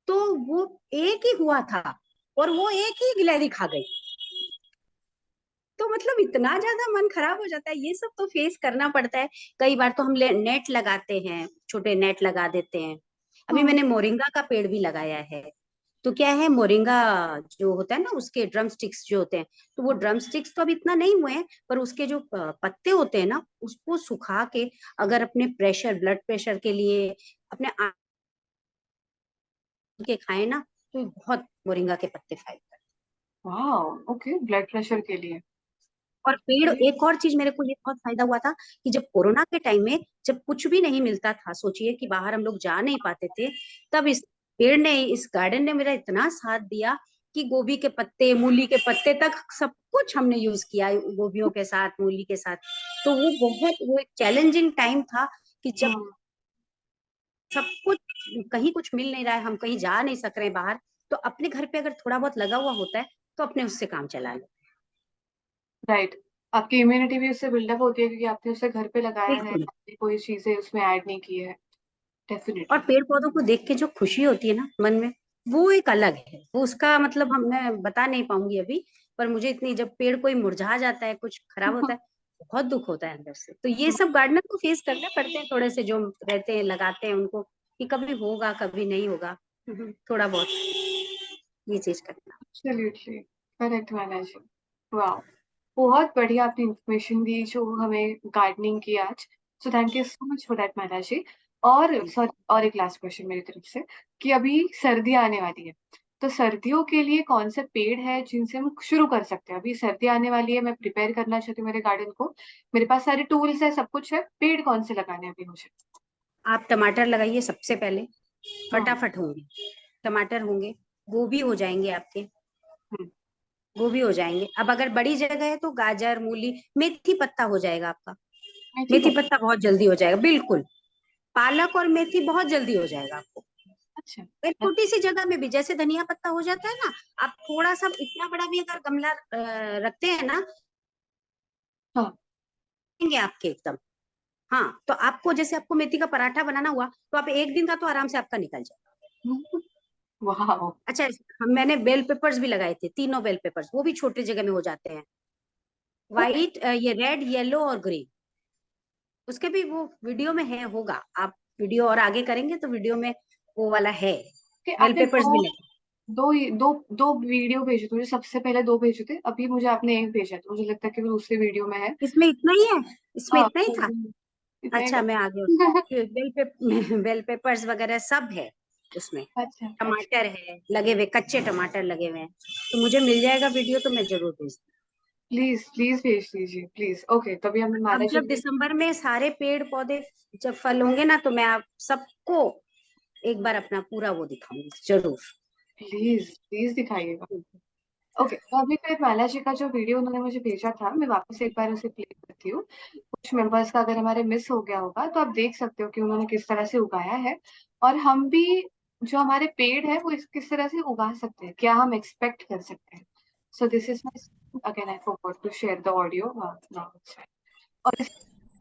तो वो एक ही हुआ था और वो एक ही गिलहरी खा गई। तो मतलब इतना ज्यादा मन खराब हो जाता है, ये सब तो फेस करना पड़ता है। कई बार तो हम नेट लगाते हैं, छोटे नेट लगा देते हैं। अभी हम्म। मैंने मोरिंगा का पेड़ भी लगाया है। तो क्या है, मोरिंगा जो होता है ना, उसके ड्रम स्टिक्स जो होते हैं, तो वो ड्रम स्टिक्स तो अभी इतना नहीं हुए हैं, पर उसके जो पत्ते होते हैं ना, उसको सुखा के अगर अपने प्रेशर, ब्लड प्रेशर के लिए अपने के खाए ना, तो ये बहुत मोरिंगा के पत्ते फायदा। वाह। ओके, ब्लड प्रेशर के लिए। और पेड़, एक और चीज मेरे को ये बहुत फायदा हुआ था कि जब कोरोना के टाइम में, जब कुछ भी नहीं मिलता था, सोचिए कि बाहर हम लोग जा नहीं पाते थे, तब इस पेड़ ने, इस गार्डन ने मेरा इतना साथ दिया कि गोभी के पत्ते, मूली के पत्ते तक सब कुछ हमने यूज किया, गोभियों के साथ, मूली के साथ। तो वो बहुत, वो एक चैलेंजिंग टाइम था कि जब हम्म। सब कुछ, कहीं कुछ मिल नहीं रहा है, हम कहीं जा नहीं सक रहे हैं बाहर, तो अपने घर पे अगर थोड़ा बहुत लगा हुआ होता है तो अपने उससे काम चला लो। राइट। आपकी इम्यूनिटी भी उससे बिल्डअप होती है क्योंकि आपने उसे घर पे लगाया है, बिल्कुल। आपने कोई चीजें उसमें ऐड नहीं की है। और डेफिनेटली। पेड़ पौधों को देख के जो खुशी होती है ना मन में, वो एक अलग है, वो उसका मतलब हम, मैं बता नहीं पाऊंगी अभी। पर मुझे इतनी, जब पेड़ कोई मुरझा जाता है, कुछ खराब होता है, बहुत दुख होता है अंदर से। तो ये सब गार्डनर को फेस करने पड़ते हैं, थोड़े से जो रहते हैं, लगाते हैं उनको, कि कभी होगा कभी नहीं होगा। थोड़ा बहुत ये चीज करना। एब्सोल्युटली करेक्ट माना जी। वाह। बहुत बढ़िया आपने इंफॉर्मेशन दी जो हमें गार्डनिंग की आज। सो thank you so much for that माना जी। और सॉरी, और एक लास्ट क्वेश्चन मेरी तरफ से कि अभी सर्दी आने वाली है, तो सर्दियों के लिए कौन से पेड़ है जिनसे हम शुरू कर सकते हैं? अभी सर्दी आने वाली है, मैं प्रिपेयर करना चाहती हूँ मेरे गार्डन को, मेरे पास सारे टूल्स है, सब कुछ है, पेड़ कौन से लगाने हैं अभी मुझे? आप टमाटर लगाइए सबसे पहले, हम्म। फटाफट होंगे टमाटर, होंगे गोभी हो जाएंगे आपके, हम्म। गोभी हो जाएंगे। अब अगर बड़ी जगह है तो गाजर, मूली, मेथी पत्ता हो जाएगा आपका, मेथी मेथी पत्ता। पत्ता बहुत जल्दी हो जाएगा, बिल्कुल। पालक और मेथी बहुत जल्दी हो जाएगा आपको। अच्छा। एक छोटी सी जगह में भी, जैसे धनिया पत्ता हो जाता है ना, आप थोड़ा सा, इतना बड़ा भी अगर गमला रखते हैं ना, हाँ। देंगे आपके एकदम। हाँ, तो आपको, जैसे आपको मेथी का पराठा बनाना हुआ, तो आप एक दिन का तो आराम से आपका निकल जाए। वाह। अच्छा, मैंने बेल पेपर्स भी लगाए थे, तीनों बेल पेपर्स, वो भी छोटे जगह में हो जाते हैं। ओके। व्हाइट, ये रेड, येलो और ग्रीन, उसके भी वो वीडियो में है, होगा, आप वीडियो और आगे करेंगे तो वीडियो में वो वाला है, बेल आपने पेपर्स भी दो लगे। दो दो वीडियो भेजे थे मुझे, सबसे पहले दो भेजे थे, अभी मुझे आपने एक भेजा था, मुझे लगता है कि वो दूसरे वीडियो में है। इसमें इतना ही है, इसमें हाँ, इतना ही था। इतना ही अच्छा, था। मैं आगे बेल पेपर्स वगैरह सब है। उसमें अच्छा, अच्छा। टमाटर है लगे हुए, कच्चे टमाटर लगे हुए हैं, तो मुझे मिल जाएगा वीडियो तो मैं जरूर भेज दूँ। प्लीज़, प्लीज़ भेज दीजिए, प्लीज़। ओके, तभी हम अब माला जी जब दिसंबर में सारे पेड़ पौधे जब फल होंगे ना, तो मैं आप सबको एक बार अपना पूरा वो दिखाऊंगी जरूर। Please, please दिखाइएगा। ओके, तो अभी फिर माला जी का जो वीडियो उन्होंने मुझे भेजा था, मैं वापस एक बार उसे प्ले करती हूँ। कुछ मेंबर्स का अगर हमारे मिस हो गया होगा, तो आप देख सकते हो कि उन्होंने किस तरह से उगाया है और हम भी जो हमारे पेड़ है, वो इस किस तरह से उगा सकते हैं, क्या हम एक्सपेक्ट कर सकते हैं। So this is my again I forgot to share the audio now it's fine. और इस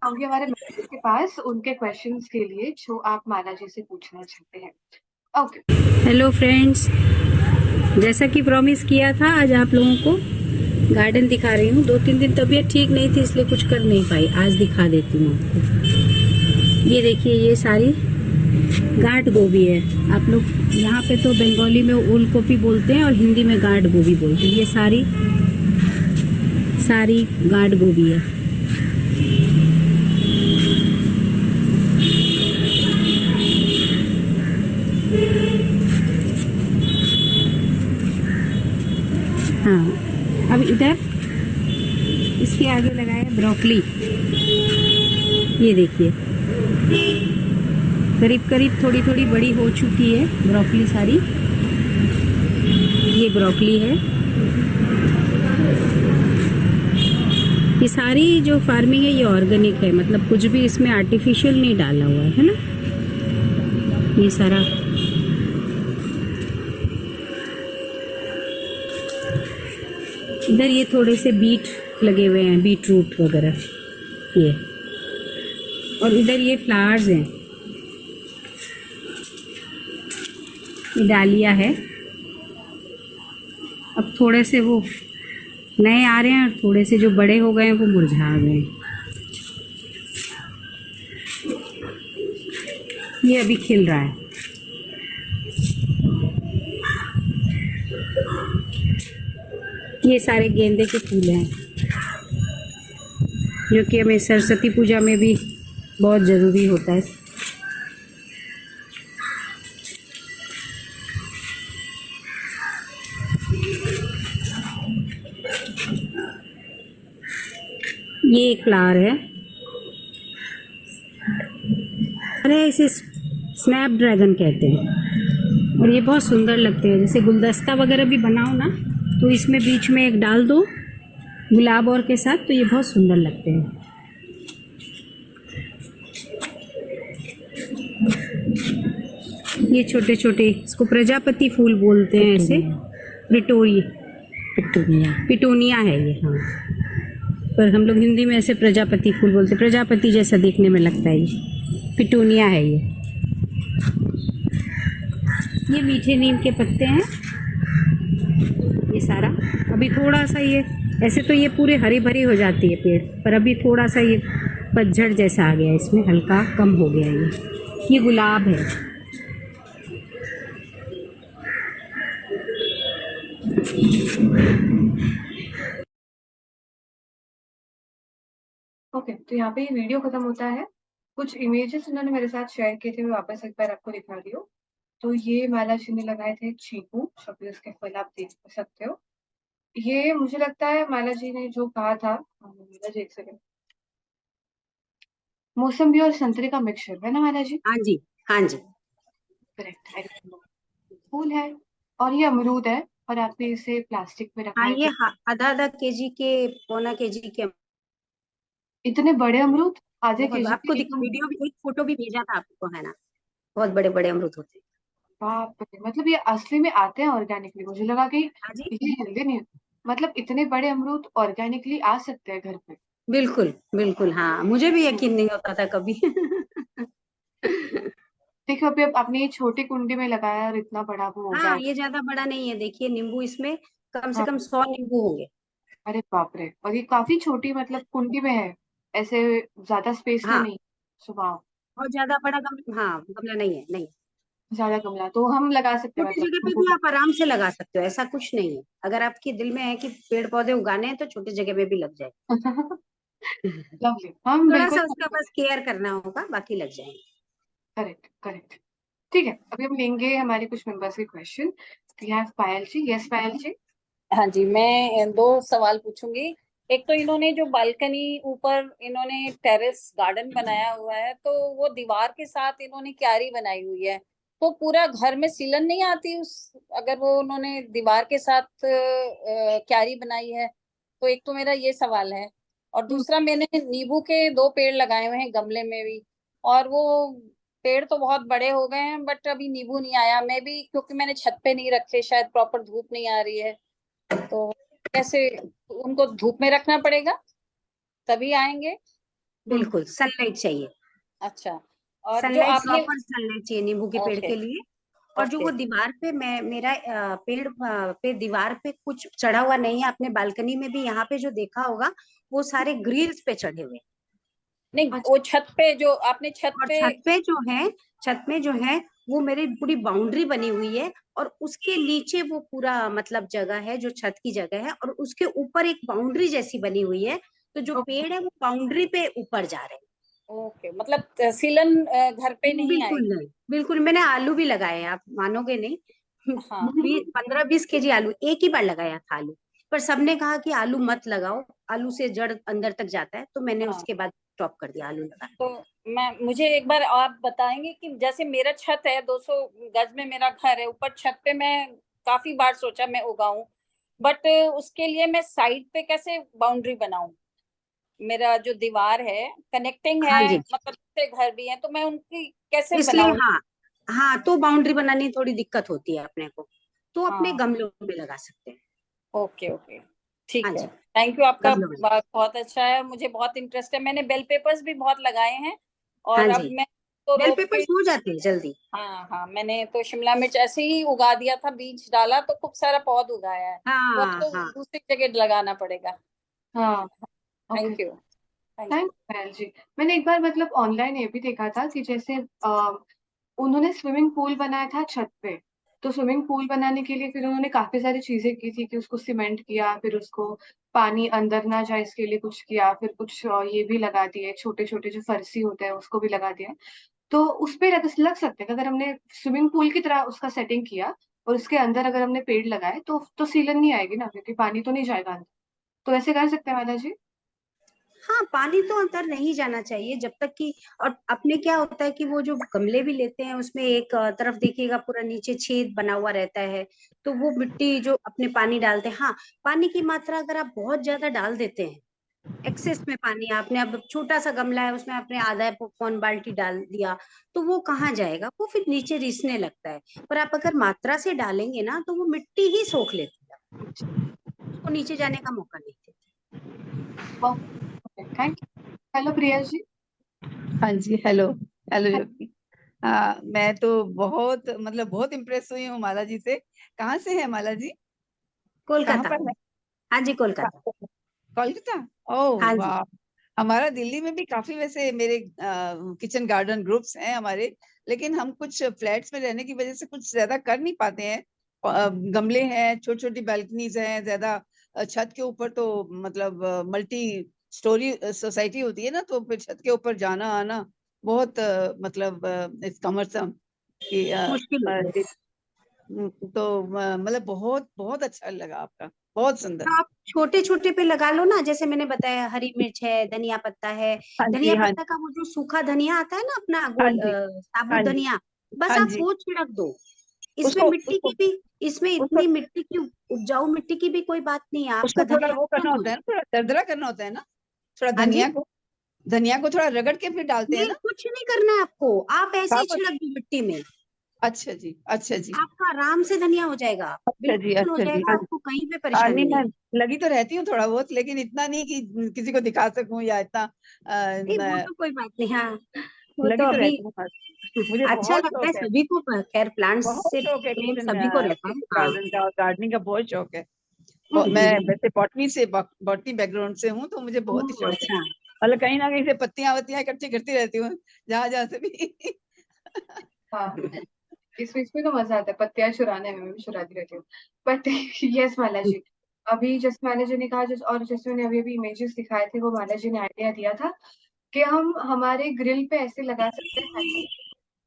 आऊँगी हमारे मेंबर्स के पास उनके क्वेश्चंस के लिए जो आप माला जी से पूछना चाहते हैं। ओके। हेलो फ्रेंड्स, जैसा कि प्रॉमिस किया था आज आप लोगों को गार्डन दिखा रही हूँ। 2-3 दिन तबीयत ठीक नहीं थी इसलिए कुछ कर नहीं पाई, आज दिखा देती हूँ आपको। ये देखिए, ये सारी गांठ गोभी है। आप लोग यहाँ पे तो बंगाली में ओल गोभी बोलते हैं और हिंदी में गांठ गोभी बोलते हैं। ये सारी सारी गांठ गोभी है। हाँ, अब इधर इसके आगे लगाया ब्रोकली। ये देखिए, करीब करीब थोड़ी थोड़ी बड़ी हो चुकी है ब्रोकली सारी। ये ब्रोकली है। ये सारी जो फार्मिंग है ये ऑर्गेनिक है, मतलब कुछ भी इसमें आर्टिफिशियल नहीं डाला हुआ है ना। ये सारा इधर ये थोड़े से बीट लगे हुए हैं, बीट रूट वगैरह ये। और इधर ये फ्लावर्स हैं, ये डालिया है। अब थोड़े से वो नए आ रहे हैं और थोड़े से जो बड़े हो गए हैं वो मुरझा गए हैं। ये अभी खिल रहा है। ये सारे गेंदे के फूल हैं जो कि हमें सरस्वती पूजा में भी बहुत ज़रूरी होता है। ये एक फ्लावर है, अरे इसे स्नैप ड्रैगन कहते हैं और ये बहुत सुंदर लगते हैं। जैसे गुलदस्ता वगैरह भी बनाओ ना तो इसमें बीच में एक डाल दो गुलाब और के साथ, तो ये बहुत सुंदर लगते हैं। ये छोटे छोटे, इसको प्रजापति फूल बोलते हैं ऐसे। पिटूनिया है ये, हाँ, पर हम लोग हिंदी में ऐसे प्रजापति फूल बोलते हैं। प्रजापति जैसा देखने में लगता है ये, पिटूनिया है ये मीठे नीम के पत्ते हैं ये सारा। अभी थोड़ा सा ये, ऐसे तो ये पूरे हरी भरी हो जाती है पेड़, पर अभी थोड़ा सा ये पतझड़ जैसा आ गया, इसमें हल्का कम हो गया ये गुलाब है। ओके, तो यहाँ पे ये वीडियो खत्म होता है। कुछ इमेजेस उन्होंने मेरे साथ शेयर किए थे, मैं वापस एक बार आपको दिखा रही हूँ। तो ये माला जी ने लगाए थे चीकू, अभी उसके फल आप देख सकते हो। ये मुझे लगता है माला जी ने जो कहा था, माला जी एक सेकंड, मौसम्बी और संतरे का मिक्सचर है ना माला जी? हाँ जी, हाँ जी, करेक्ट। फूल है और ये अमरूद है और आपने इसे प्लास्टिक में रखा हाँ। है। ये आधा आधा केजी के, पौना केजी के। इतने बड़े अमरूद, आधे बहुत, केजी आपको के एकदम। वीडियो भी, एक फोटो भी भेजा था आपको, है ना। बहुत बड़े बड़े अमरूद होते हैं। बाप रे, मतलब ये असली में आते हैं ऑर्गेनिकली? मुझे लगा कि हाँ जी, ये हेल्दी नहीं है। मतलब इतने बड़े अमरूद ऑर्गेनिकली आ सकते हैं घर पे? बिल्कुल बिल्कुल, हाँ, मुझे भी यकीन नहीं होता था कभी। देखो अभी अब आपने ये छोटी कुंडी में लगाया और इतना बड़ा वो हो गया। हाँ, ये ज्यादा बड़ा नहीं है। देखिए नींबू इसमें कम से हाँ, कम 100 नींबू होंगे। अरे बाप रे, और ये काफी छोटी मतलब कुंडी में है, ऐसे ज्यादा स्पेस में हाँ, नहीं। सुबह बहुत ज्यादा बड़ा गमला, हाँ, गमला नहीं है, नहीं। ज्यादा गमला तो हम लगा सकते हैं छोटी जगह पे मतलब। भी आप आराम से लगा सकते हो, ऐसा कुछ नहीं है। अगर आपके दिल में है कि पेड़ पौधे उगाने हैं तो छोटी जगह में भी लग जाए। लवली, हम थोड़ा बिल्कुल। सा उसका बस केयर करना होगा, बाकी लग जाएंगे। Correct, correct. ठीक है, अभी हम लेंगे हमारे कुछ मेंबर्स के question. We have Payal ji. Yes Payal ji. हाँ जी, मैं दो सवाल पूछूंगी। एक तो इन्होंने जो बालकनी ऊपर इन्होंने टेरेस गार्डन बनाया हुआ है, तो वो दीवार के साथ इन्होंने क्यारी बनाई हुई है, तो पूरा घर में सीलन नहीं आती उस, अगर वो उन्होंने दीवार के साथ क्यारी बनाई है। तो एक तो मेरा ये सवाल है। और दूसरा, मैंने नींबू के दो पेड़ लगाए हुए हैं गमले में भी, और वो पेड़ तो बहुत बड़े हो गए हैं, बट अभी नींबू नहीं आया। मैं भी, क्योंकि मैंने छत पे नहीं रखे, शायद प्रॉपर धूप नहीं आ रही है, तो कैसे उनको धूप में रखना पड़ेगा तभी आएंगे? बिल्कुल सनलाइट चाहिए, अच्छा। और जो सनलाइट, आपने, प्रॉपर सनलाइट चाहिए नींबू के पेड़ ओके के लिए। और जो ओके, वो दीवार पे मैं मेरा पेड़ पे दीवार पे कुछ चढ़ा हुआ नहीं है, आपने बालकनी में भी यहाँ पे जो देखा होगा वो सारे ग्रिल्स पे चढ़े हुए हैं। नहीं अच्छा। वो छत पे जो आपने छत और पे, छत में जो है वो मेरी पूरी बाउंड्री बनी हुई है, और उसके नीचे वो पूरा मतलब जगह है जो छत की जगह है, और उसके ऊपर एक बाउंड्री जैसी बनी हुई है, तो जो ओके। पेड़ है वो बाउंड्री पे ऊपर जा रहे हैं। ओके, मतलब सीलन घर पे नहीं बिल्कुल आएगी? नहीं, बिल्कुल। मैंने आलू भी लगाए हैं, आप मानोगे नहीं। हाँ 15-20 केजी आलू एक ही बार लगाया था आलू। पर सबने कहा कि आलू मत लगाओ, आलू से जड़ अंदर तक जाता है, तो मैंने हाँ। उसके बाद स्टॉप कर दिया आलू लगाना। तो मैं, मुझे एक बार आप बताएंगे कि जैसे मेरा छत है, 200 गज में मेरा घर है, ऊपर छत पे मैं काफी बार सोचा मैं उगाऊं, बट उसके लिए मैं साइड पे कैसे बाउंड्री बनाऊं? मेरा जो दीवार है कनेक्टिंग हाँ है, जी, मतलब दूसरे घर भी हैं, तो मैं उनकी कैसे इसलिए बनाऊं? हाँ, हाँ तो बाउंड्री बनानी थोड़ी दिक्कत होती है अपने को, तो अपने हाँ, गमलों में लगा सकते हैं। ओके ओके, ठीक हाँ है। जी, थैंक यू, आपका गमलों में। बात बहुत अच्छा है, मुझे बहुत इंटरेस्ट है। मैंने बेल पेपर्स भी बहुत लगाए हैं, हाँ और जी, अब मैं तो बेल रोप के, पेपर्स हो जाते हैं जल्दी। हाँ हाँ, मैंने तो शिमला मिर्च ऐसे ही उगा दिया था, बीज डाला तो खूब सारा पौध उगाया है। वो हाँ तो हाँ। दूसरी जगह लगाना पड़ेगा। हाँ। Okay. Thank you, thank thank you. Payal ji. मैंने एक बार मतलब ऑनलाइन ये भी देखा था कि जैसे उन्होंने स्विमिंग पूल बनाया था छत पे। तो स्विमिंग पूल बनाने के लिए फिर उन्होंने काफी सारी चीजें की थी कि उसको सीमेंट किया, फिर उसको पानी अंदर ना जाए इसके लिए कुछ किया, फिर कुछ ये भी लगा दिए, छोटे छोटे जो फरसी होते हैं उसको भी लगा दिया। तो उस पे लग सकते हैं अगर हमने स्विमिंग पूल की तरह उसका सेटिंग किया और उसके अंदर अगर हमने पेड़ लगाए तो सीलन नहीं आएगी ना, क्योंकि पानी तो नहीं जाएगा अंदर। तो ऐसे कर सकते हैं माता जी। हाँ, पानी तो अंदर नहीं जाना चाहिए जब तक कि, और अपने क्या होता है कि वो जो गमले भी लेते हैं उसमें एक तरफ देखिएगा पूरा नीचे छेद बना हुआ रहता है, तो वो मिट्टी जो अपने पानी डालते हैं, हाँ पानी की मात्रा अगर आप बहुत ज्यादा डाल देते हैं, एक्सेस में पानी आपने, अब छोटा सा गमला है उसमें आपने आधा पौन बाल्टी डाल दिया, तो वो कहाँ जाएगा, वो फिर नीचे रिसने लगता है। पर आप अगर मात्रा से डालेंगे ना तो वो मिट्टी ही सोख लेती है, उसको नीचे जाने का मौका नहीं देती। Thank you. Hello Priya ji. हाँ जी, हेलो। हेलो योगी। हाँ, मैं तो बहुत मतलब बहुत इम्प्रेस हुई हूँ माला जी से। कहाँ से है माला जी? कहाँ कोलकाता। पर है? हाँ जी, कोलकाता। कोलकाता। ओह हाँ जी। वाह। हमारा दिल्ली में भी काफी वैसे मेरे किचन गार्डन ग्रुप्स हैं हमारे, लेकिन हम कुछ फ्लैट्स में रहने की वजह से कुछ ज्यादा कर नहीं पाते हैं। गमले हैं, छोटी छोटी बैल्कनीज हैं ज्यादा। छत के ऊपर तो मतलब मल्टी स्टोरी सोसाइटी होती है ना, तो फिर छत के ऊपर जाना आना बहुत मतलब इस कमरसम कि मुश्किल होता है। तो मतलब बहुत बहुत अच्छा लगा आपका, बहुत सुंदर। तो आप छोटे छोटे पे लगा लो ना, जैसे मैंने बताया हरी मिर्च है, धनिया पत्ता है। हाँ धनिया जी, हाँ पत्ता का वो जो सूखा धनिया आता है ना अपना हाँ गोल जी, हाँ साबुत जी, धनिया, बस हाँ आप जी। वो छिड़क दो। इसमें उसको मिट्टी उसको की भी, इसमें उसको इतनी मिट्टी की, उपजाऊ मिट्टी की भी कोई बात नहीं है, आपका उसको थोड़ा धनिया वो करना एकदम हो होता है ना, जाए। थोड़ा दरदरा करना होता है ना, थोड़ा हाँ जी, धनिया को थोड़ा रगड़ के फिर डालते हैं नहीं ना। कुछ नहीं करना है आपको, आप ऐसे ही साबुत। छिड़क दो मिट्टी में, अच्छा जी, अच्छा जी, आपका आराम से धनिया हो जाएगा। अच्छा जी, बिल्कुल हो अच्छा जी। जाएगा, हाँ, आपको कहीं पे हाँ परेशानी नहीं, नहीं मैं है। लगी तो रहती हूँ थोड़ा बहुत, लेकिन इतना नहीं कि किसी को दिखा सकूं या इतना नहीं वो तो कोई बात नहीं, हाँ वो लगी तो तो अभी रहती हूँ। हाँ, मुझे अच्छा बहुत लगता है शौक है, सभी को, खैर प्लांट्स बहुत से शौक है प्रेम किचन सभी को रहता है। किचन हाँ। गार्डन का और गार्डनिंग का बहुत शौक है। मैं हम्म। वैसे बॉटनी बैकग्राउंड से हूँ, तो मुझे बहुत ही ओह, शौक है। अच्छा। मतलब कहीं ना कहीं से पत्तियां वत्तियां इकट्ठी करती रहती हूँ, जहां जहां से भी। हाँ, इसमें तो मजा आता है पत्तियां चुराने में, मैं भी चुराती रहती हूँ। बट यस माला जी, अभी जैसे माला जी ने कहा, और जैसे मैंने अभी अभी इमेजेस दिखाए थे, वो माला जी ने आइडिया दिया था कि हम हमारे ग्रिल पे ऐसे लगा सकते हैं,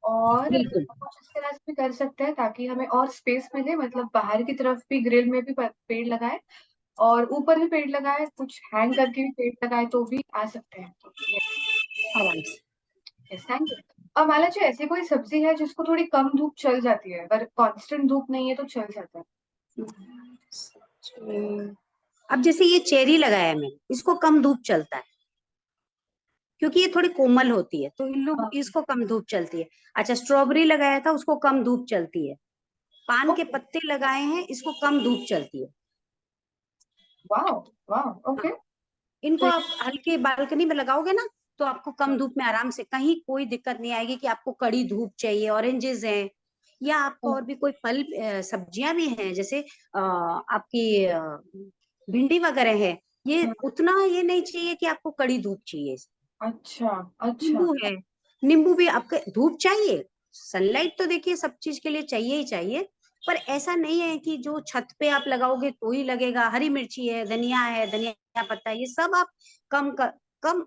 और बिल्कुल। कुछ इस तरह से भी कर सकते हैं ताकि हमें और स्पेस मिले, मतलब बाहर की तरफ भी ग्रिल में भी पेड़ लगाए और ऊपर भी पेड़ लगाए, कुछ हैंग करके भी पेड़ लगाए तो भी आ सकते हैं। तो आराम से। Yes, thank you. और मान लीजिए ऐसी कोई सब्जी है जिसको थोड़ी कम धूप चल जाती है, अगर कांस्टेंट धूप नहीं है तो चल जाता है। अब जैसे ये चेरी लगाया मैंने, इसको कम धूप चलता है क्योंकि ये थोड़ी कोमल होती है, तो इन लोग हाँ, इसको कम धूप चलती है। अच्छा, स्ट्रॉबेरी लगाया था, उसको कम धूप चलती है। पान के ओके, पत्ते लगाए हैं, इसको कम धूप चलती है। वाह वाह, हाँ, ओके। इनको तो आप हल्के बालकनी में लगाओगे ना, तो आपको कम हाँ, धूप में आराम से, कहीं कोई दिक्कत नहीं आएगी कि आपको कड़ी धूप चाहिए। ऑरेंजेस हैं या आपको और भी कोई फल सब्जियां भी हैं, जैसे आपकी भिंडी वगैरह है, ये हाँ, उतना ये नहीं चाहिए कि आपको कड़ी धूप चाहिए। अच्छा अच्छा। नींबू है, नींबू भी आपको धूप चाहिए। सनलाइट तो देखिए सब चीज के लिए चाहिए ही चाहिए, पर ऐसा नहीं है कि जो छत पे आप लगाओगे तो ही लगेगा। हरी मिर्ची है, धनिया पत्ता, ये सब आप कम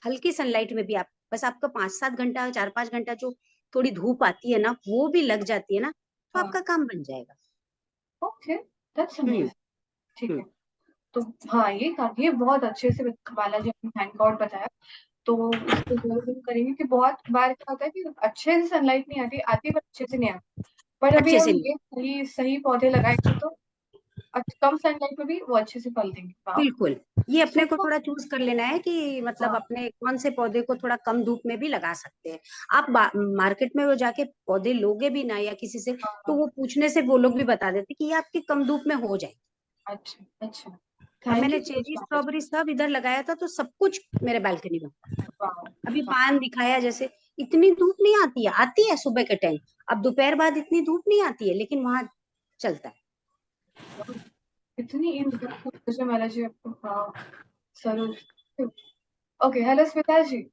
हल्की सनलाइट में भी आप, बस आपका 5-7 घंटा, 4-5 घंटा जो थोड़ी धूप आती है ना, वो भी लग जाती है ना, तो हाँ, आपका काम बन जाएगा। Okay, that's hmm. अमेजिंग। ठीक हम्म। है। तो हाँ, ये बहुत अच्छे से बालाजी ने थैंक गॉड बताया। तो इसको जरूर हम करेंगे कि बहुत बार क्या होता है कि अच्छे से सनलाइट नहीं आती, आती पर अच्छे से नहीं आती। पर अभी अच्छे हम से ये सही सही पौधे लगाएंगे तो कम सनलाइट में भी वो अच्छे से फल देंगे। वाह। बिल्कुल, ये अपने को सुपर। थोड़ा चूज कर लेना है कि मतलब हाँ अपने कौन से पौधे को थोड़ा कम धूप में भी लगा सकते हैं। आप मार्केट में वो जाके पौधे लोगे भी ना या किसी से, हाँ तो हाँ। वो पूछने से वो लोग भी बता देते कि ये आपकी कम धूप में हो जाए। अच्छा अच्छा। अब थैंक मैंने you so much cherry Balaji. Strawberry सब इधर लगाया था, तो सब कुछ मेरे बालकनी में। वाह अभी वाह। पान दिखाया, जैसे इतनी धूप नहीं आती है सुबह के टाइम। अब दोपहर बाद इतनी धूप नहीं आती है, लेकिन वहां चलता है। वाह। इतनी जैसे बालाजी आपको, हाँ, जरूर। ओके, हेलो स्मिता जी।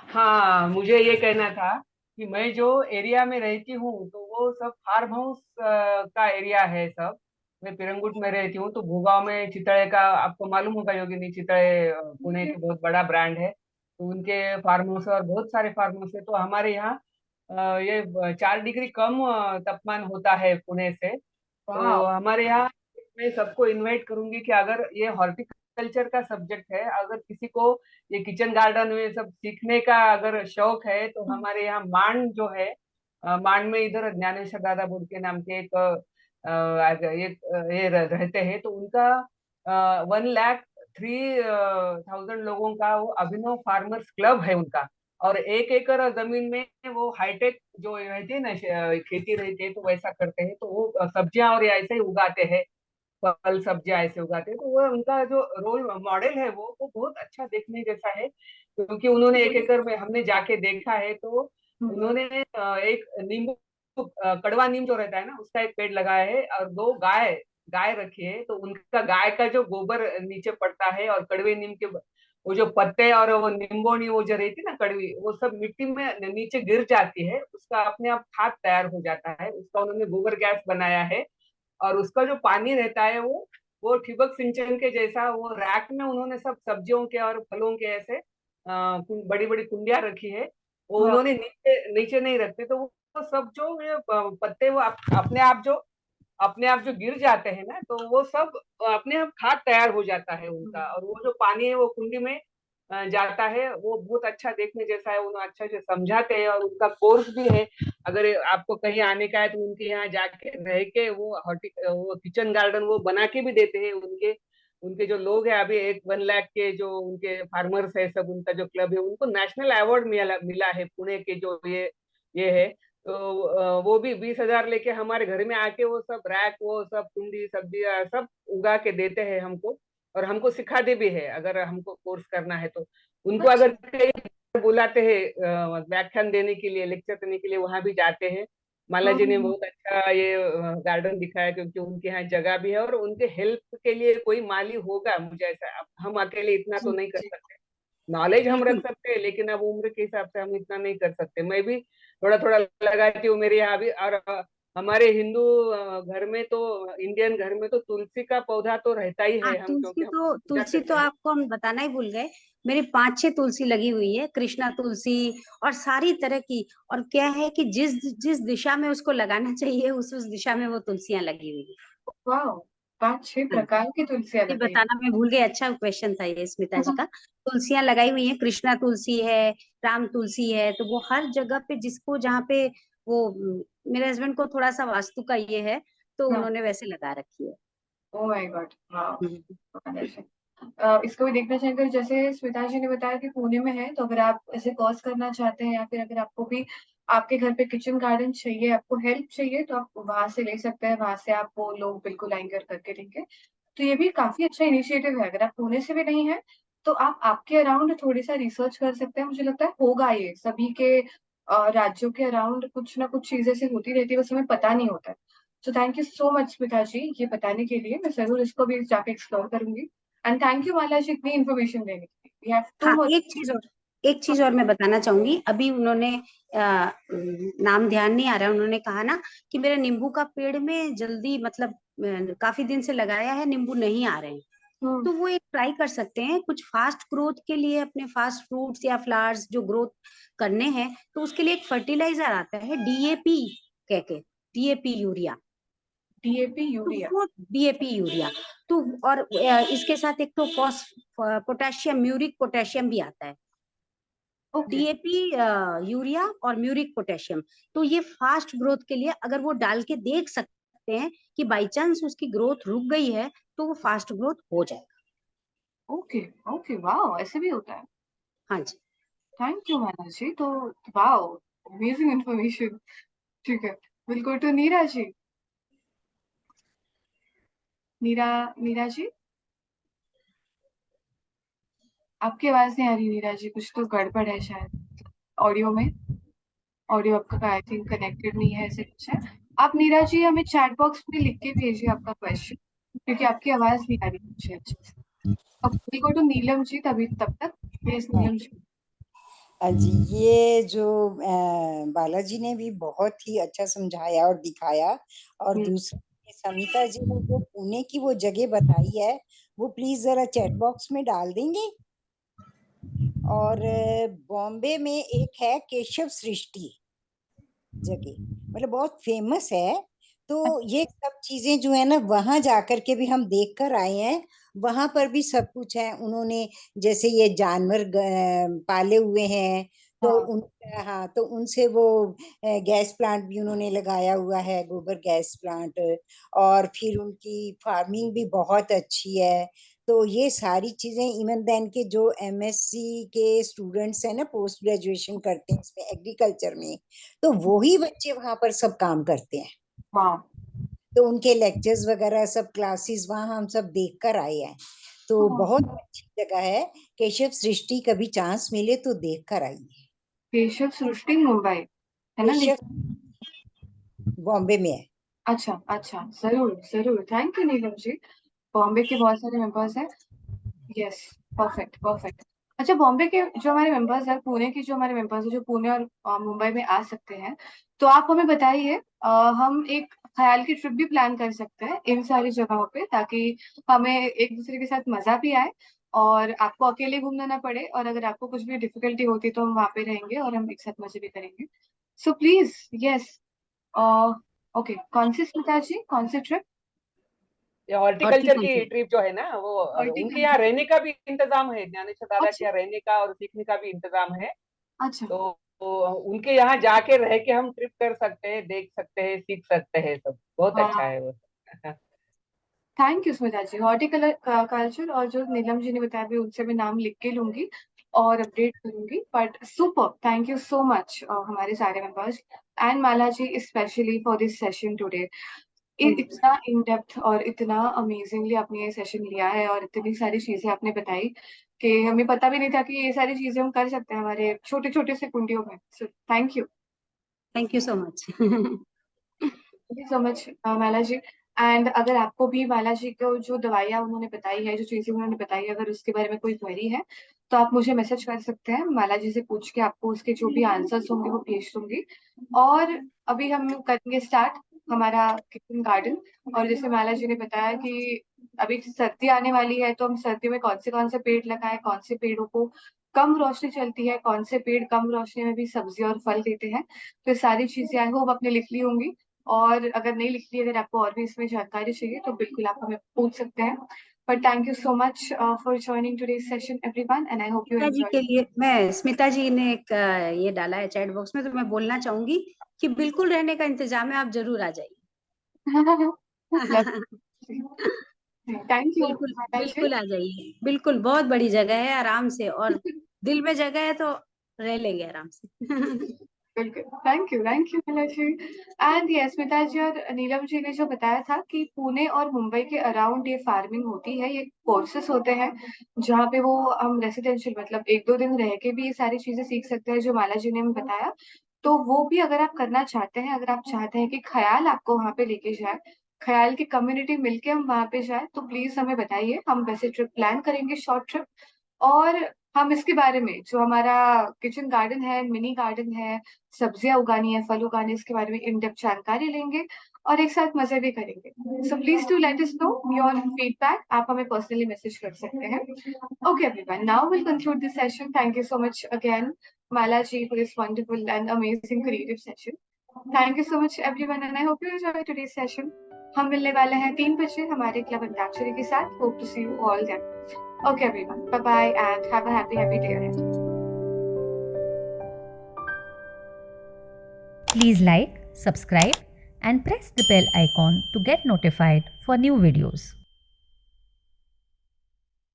हाँ, मुझे ये कहना था कि मैं जो एरिया में रहती हूँ तो वो सब फार्म हाउस का एरिया है सब। मैं पिरंगुट में रहती हूँ, तो भूगांव में चितड़े का आपको मालूम होगा योगिनी, चितड़े पुणे की बहुत बड़ा ब्रांड है, तो उनके फार्म हाउस और बहुत सारे फार्म हाउस है। तो हमारे यहाँ ये 4 डिग्री कम तापमान होता है पुणे से। तो वाह। हमारे यहाँ मैं सबको इनवाइट करूंगी कि अगर ये हॉर्टिकल्चर का सब्जेक्ट है, अगर किसी को ये किचन गार्डन में सब सीखने का अगर शौक है, तो हमारे यहाँ मांड जो है, मांड में इधर ज्ञानेश्वर दादा बुड के नाम के एक ये रहते हैं, तो उनका 1,03,000 लोगों का वो अभिनव फार्मर्स क्लब है उनका। और 1 एकड़ जमीन में वो हाईटेक जो रहती है ना, खेती रहती है, तो वैसा करते हैं। तो वो सब्जियां और ये ऐसे ही उगाते हैं, फल सब्जियां ऐसे उगाते हैं। तो वो उनका जो रोल मॉडल है वो बहुत अच्छा देखने जैसा है, क्योंकि उन्होंने 1 एकड़ में हमने जाके देखा है। तो उन्होंने एक नींबू, कड़वा नीम जो रहता है ना, उसका एक पेड़ लगाया है, और 2 गाय गाय रखी है। तो उनका गाय का जो गोबर नीचे पड़ता है, और कड़वे नीम के वो जो पत्ते और वो निम्बोनी वो जो रहती है ना कड़वी, वो सब मिट्टी में नीचे गिर जाती है, उसका अपने आप खाद तैयार हो जाता है। उसका उन्होंने गोबर गैस बनाया है। और उसका जो पानी रहता है वो ठिबक सिंचन के जैसा, वो रैक में उन्होंने सब सब्जियों के और फलों के ऐसे बड़ी बड़ी कुंडिया रखी है। वो वाह। उन्होंने नीचे नीचे नहीं रखते, तो वो सब जो ये पत्ते वो अपने आप जो गिर जाते हैं ना, तो वो सब अपने आप खाद तैयार हो जाता है उनका। और वो जो पानी है वो कुंडी में जाता है, वो बहुत अच्छा देखने जैसा है। उन्हें अच्छा से समझाते हैं, और उनका कोर्स भी है। अगर आपको कहीं आने का है तो उनके यहाँ जाके रह के वो किचन गार्डन वो बना के भी देते हैं। उनके उनके जो लोग हैं अभी 1 लाख के जो उनके फार्मर्स है सब, उनका जो क्लब है, उनको नेशनल अवार्ड मिला है पुणे के जो ये है। तो वो भी 20,000 लेके हमारे घर में आके वो सब रैक वो सब कुंडी सब्जियां सब उगा के देते हैं हमको। और हमको सिखाते भी है, अगर हमको कोर्स करना है तो उनको अगर अच्छा कहीं बुलाते हैं व्याख्यान देने के लिए, लेक्चर देने के लिए, वहां भी जाते हैं। माला हाँ जी ने बहुत अच्छा ये गार्डन दिखाया, क्योंकि उनके यहाँ जगह भी है, और उनके हेल्प के लिए कोई माली होगा, मुझे ऐसा, अब हम अकेले इतना तो जी नहीं कर जी। सकते। नॉलेज हम रख बिल्कुल। सकते हैं, लेकिन अब उम्र के हिसाब से हम इतना नहीं कर सकते। मैं भी थोड़ा थोड़ा लगाती हूँ मेरे यहाँ भी। और हमारे हिंदू घर में तो, इंडियन घर में तो तुलसी का पौधा तो रहता ही हाँ, है, हम क्योंकि हम पूजा तुलसी तो करते हैं। आपको हम बताना ही भूल गए। मेरी 5-6 तुलसी लगी हुई है, कृष्णा तुलसी और सारी तरह की। और क्या है कि जिस जिस दिशा में उसको लगाना चाहिए उस दिशा में वो तुलसियां लगी हुई है। वाह, 5-6 हाँ, प्रकार की तुलसियां ये लगाई। बताना मैं भूल गई, अच्छा क्वेश्चन था ये स्मिता जी का। तुलसियां लगाई हुई हैं, कृष्णा तुलसी है, राम तुलसी है, तो वो हर जगह पे जिसको जहाँ पे वो मेरे हस्बैंड को थोड़ा सा वास्तु का ये है, तो हाँ, उन्होंने वैसे लगा रखी है। ओ माय गॉड, वाह। हम्म। इसको भी देखना चाहिए। अगर जैसे स्मिता जी ने बताया कि पुणे में है, तो अगर आप ऐसे कॉज करना चाहते हैं या फिर अगर आपको भी आपके घर पे किचन गार्डन चाहिए, आपको हेल्प चाहिए, तो आप वहां से ले सकते हैं। वहां से आप वो लोग बिल्कुल आएंगे और करके देंगे। तो ये भी काफी अच्छा इनिशिएटिव है। अगर आप पुणे से भी नहीं है तो आप आपके अराउंड थोड़ी सा रिसर्च कर सकते हैं। मुझे लगता है होगा, ये सभी के राज्यों के अराउंड कुछ ना कुछ चीजें से होती रहती है, बस हमें पता नहीं होता है। तो thank you so much Smita ji ये बताने के लिए। मैं जरूर इसको भी जाके एक्सप्लोर करूंगी। एंड थैंक यू माला जी इतनी इन्फॉर्मेशन देने के लिए। वी हैव टू हाँ, मच। एक चीज और मैं बताना चाहूंगी। अभी उन्होंने नाम ध्यान नहीं आ रहा है, उन्होंने कहा ना कि मेरे नींबू का पेड़ में जल्दी मतलब काफी दिन से लगाया है, नींबू नहीं आ रहे हैं। हम्म। तो वो एक ट्राई कर सकते हैं कुछ फास्ट ग्रोथ के लिए, अपने फास्ट फ्रूट्स या फ्लावर्स जो ग्रोथ करने हैं, तो उसके लिए एक फर्टिलाइजर आता है डीएपी कह के, डीएपी यूरिया। डीएपी तो यूरिया। वो डीएपी यूरिया, तो और इसके साथ एक तो फॉस पोटेशियम, म्यूरिक पोटेशियम भी आता है। ओके। डीएपी, यूरिया और म्यूरिक पोटेशियम। तो ये फास्ट ग्रोथ के लिए अगर वो डाल के देख सकते हैं कि बाई चांस उसकी ग्रोथ रुक गई है, तो वो फास्ट ग्रोथ हो जाएगा। ओके। ओके, वाह, ऐसे भी होता है। हाँ जी। थैंक यू माला जी। तो वाह, अमेजिंग इन्फॉर्मेशन। ठीक है, विल गो टू नीरा जी। नीरा, नीरा जी, आपकी आवाज नहीं आ रही नीरा जी। कुछ तो गड़बड़ है शायद ऑडियो में। ऑडियो आपका आई थिंक कनेक्टेड नहीं है, ऐसे कुछ है। आप नीरा जी हमें चैट बॉक्स में लिख के भेजिए आपका क्वेश्चन, क्योंकि आपकी आवाज नहीं आ रही मुझे अच्छे से। अब will go to Neelam ji, तभी तब तक प्लीज हाँ नीलम जी। जी, ये जो बालाजी ने भी बहुत ही अच्छा समझाया और दिखाया। और हम्म। दूसरी समिता जी ने जो पुणे की वो जगह बताई है, वो प्लीज जरा चैट बॉक्स में डाल देंगे। और बॉम्बे में एक है केशव सृष्टि जगह, मतलब बहुत फेमस है। तो ये सब चीजें जो है ना, वहां जाकर के भी हम देख कर आए हैं। वहां पर भी सब कुछ है उन्होंने, जैसे ये जानवर पाले हुए हैं, तो हाँ। उन, हाँ, तो उनसे वो गैस प्लांट भी उन्होंने लगाया हुआ है, गोबर गैस प्लांट। और फिर उनकी फार्मिंग भी बहुत अच्छी है। तो ये सारी चीजें, इवन देन के जो एमएससी के स्टूडेंट्स हैं ना, पोस्ट ग्रेजुएशन करते हैं इसमें एग्रीकल्चर में, तो वो ही बच्चे वहां पर सब काम करते हैं। वाह। तो उनके लेक्चर्स वगैरह सब क्लासेस वहां हम सब देख कर आए हैं। तो बहुत अच्छी जगह है। केशव सृष्टि, कभी चांस मिले तो देख कर आइए। केशव सृष्टि मुंबई है ना? केशव बॉम्बे में है। अच्छा अच्छा, जरूर जरूर, थैंक यू नीलम जी। बॉम्बे के बहुत सारे मेंबर्स हैं। Yes, perfect perfect. अच्छा, बॉम्बे के जो हमारे मेंबर्स हैं, पुणे के जो हमारे मेंबर्स हैं जो पुणे और मुंबई में आ सकते हैं, तो आप हमें बताइए। हम एक ख्याल की ट्रिप भी प्लान कर सकते हैं इन सारी जगहों पे, ताकि हमें एक दूसरे के साथ मजा भी आए और आपको अकेले घूमना ना पड़े। और अगर आपको कुछ भी डिफिकल्टी होती तो हम वहाँ पे रहेंगे और हम एक साथ मजे भी करेंगे। So please, yes. ओके, कौन सी स्मिता जी, कौन सी ट्रिप? ये हॉर्टिकल्चर की हॉर्टिकल्चर। ट्रिप जो है ना वो, और उनके यहाँ हॉर्टिकल्चर। रहने का भी इंतजाम है, ज्ञानेश्वर दादा के अच्छा यहाँ रहने का और सीखने का भी इंतजाम है। अच्छा। तो उनके यहाँ जाके रह के हम ट्रिप कर सकते हैं, देख सकते हैं, सीख सकते हैं, सब बहुत अच्छा हाँ, है वो। Thank you Smita ji. Horticulture और जो नीलम जी ने बताया भी, उनसे भी नाम लिख के लूंगी और अपडेट करूंगी। But super, thank you so much हमारे सारे members and Mala ji specially for this session today. इतना इन डेप्थ और इतना अमेजिंगली आपने ये सेशन लिया है और इतनी सारी चीजें आपने बताई कि हमें पता भी नहीं था कि ये सारी चीजें हम कर सकते हैं हमारे छोटे छोटे से कुंडियों में। So thank you. Thank you so much. Thank you so much Mala ji. And अगर आपको भी माला जी को जो दवाइयाँ उन्होंने बताई है, जो चीजें उन्होंने बताई है, अगर उसके बारे में कोई क्वेरी है, तो आप मुझे मैसेज कर सकते हैं। माला जी से पूछ के आपको उसके जो भी आंसर्स होंगे वो भेज दूंगी। और अभी हम करेंगे स्टार्ट हमारा किचन गार्डन। और जैसे माला जी ने बताया कि अभी सर्दी आने वाली है, तो हम सर्दी में कौन से पेड़ लगाएं, कौन से पेड़ों को कम रोशनी चलती है, कौन से पेड़ कम रोशनी में भी सब्जी और फल देते हैं। तो ये सारी चीजें आई होप आपने लिख ली होंगी, और अगर नहीं लिख ली, अगर आपको और भी इसमें जानकारी चाहिए तो बिल्कुल आप हमें पूछ सकते हैं। But thank you so much for joining today's session everyone, and I hope you Smita ji के एंजॉय। लिए, मैं स्मिता जी ने एक ये डाला है चैट बॉक्स में, तो मैं बोलना चाहूंगी कि बिल्कुल रहने का इंतजाम है, आप जरूर आ जाइए। थैंक यू बिल्कुल माला जी। बिल्कुल आ जाइए, बिल्कुल बहुत बड़ी जगह है, आराम से, और दिल में जगह है तो रह लेंगे आराम से। बिल्कुल, thank you Mala ji. And yes, Smita ji और नीलम जी ने जो बताया था कि पुणे और मुंबई के अराउंड ये फार्मिंग होती है, ये कोर्सेस होते हैं जहाँ पे वो हम रेसिडेंशियल मतलब 1-2 दिन रह के भी ये सारी चीजें सीख सकते हैं, जो माला जी ने हमें बताया। तो वो भी अगर आप करना चाहते हैं, अगर आप चाहते हैं कि ख्याल आपको वहाँ पे लेके जाए, ख्याल की कम्युनिटी मिलके हम वहाँ पे जाए, तो प्लीज हमें बताइए, हम वैसे ट्रिप प्लान करेंगे, शॉर्ट ट्रिप। और हम इसके बारे में, जो हमारा किचन गार्डन है, मिनी गार्डन है, सब्जियां उगानी है, फल उगाने, इसके बारे में इन डेप्थ जानकारी लेंगे और एक साथ मजे भी करेंगे। So please to let us know your feedback, आप हमें पर्सनली मैसेज कर सकते हैं। Okay everyone, now will conclude this session. Thank you so much again Mala ji for this wonderful and amazing creative session. Thank you so much everyone, and I hope you enjoy today's session. हम मिलने वाले हैं 3 बजे हमारे club Antakshari के साथ। Hope to see you all then. Okay, everyone. Bye bye and have a happy day ahead. Please like, subscribe, and press the bell icon to get notified for new videos.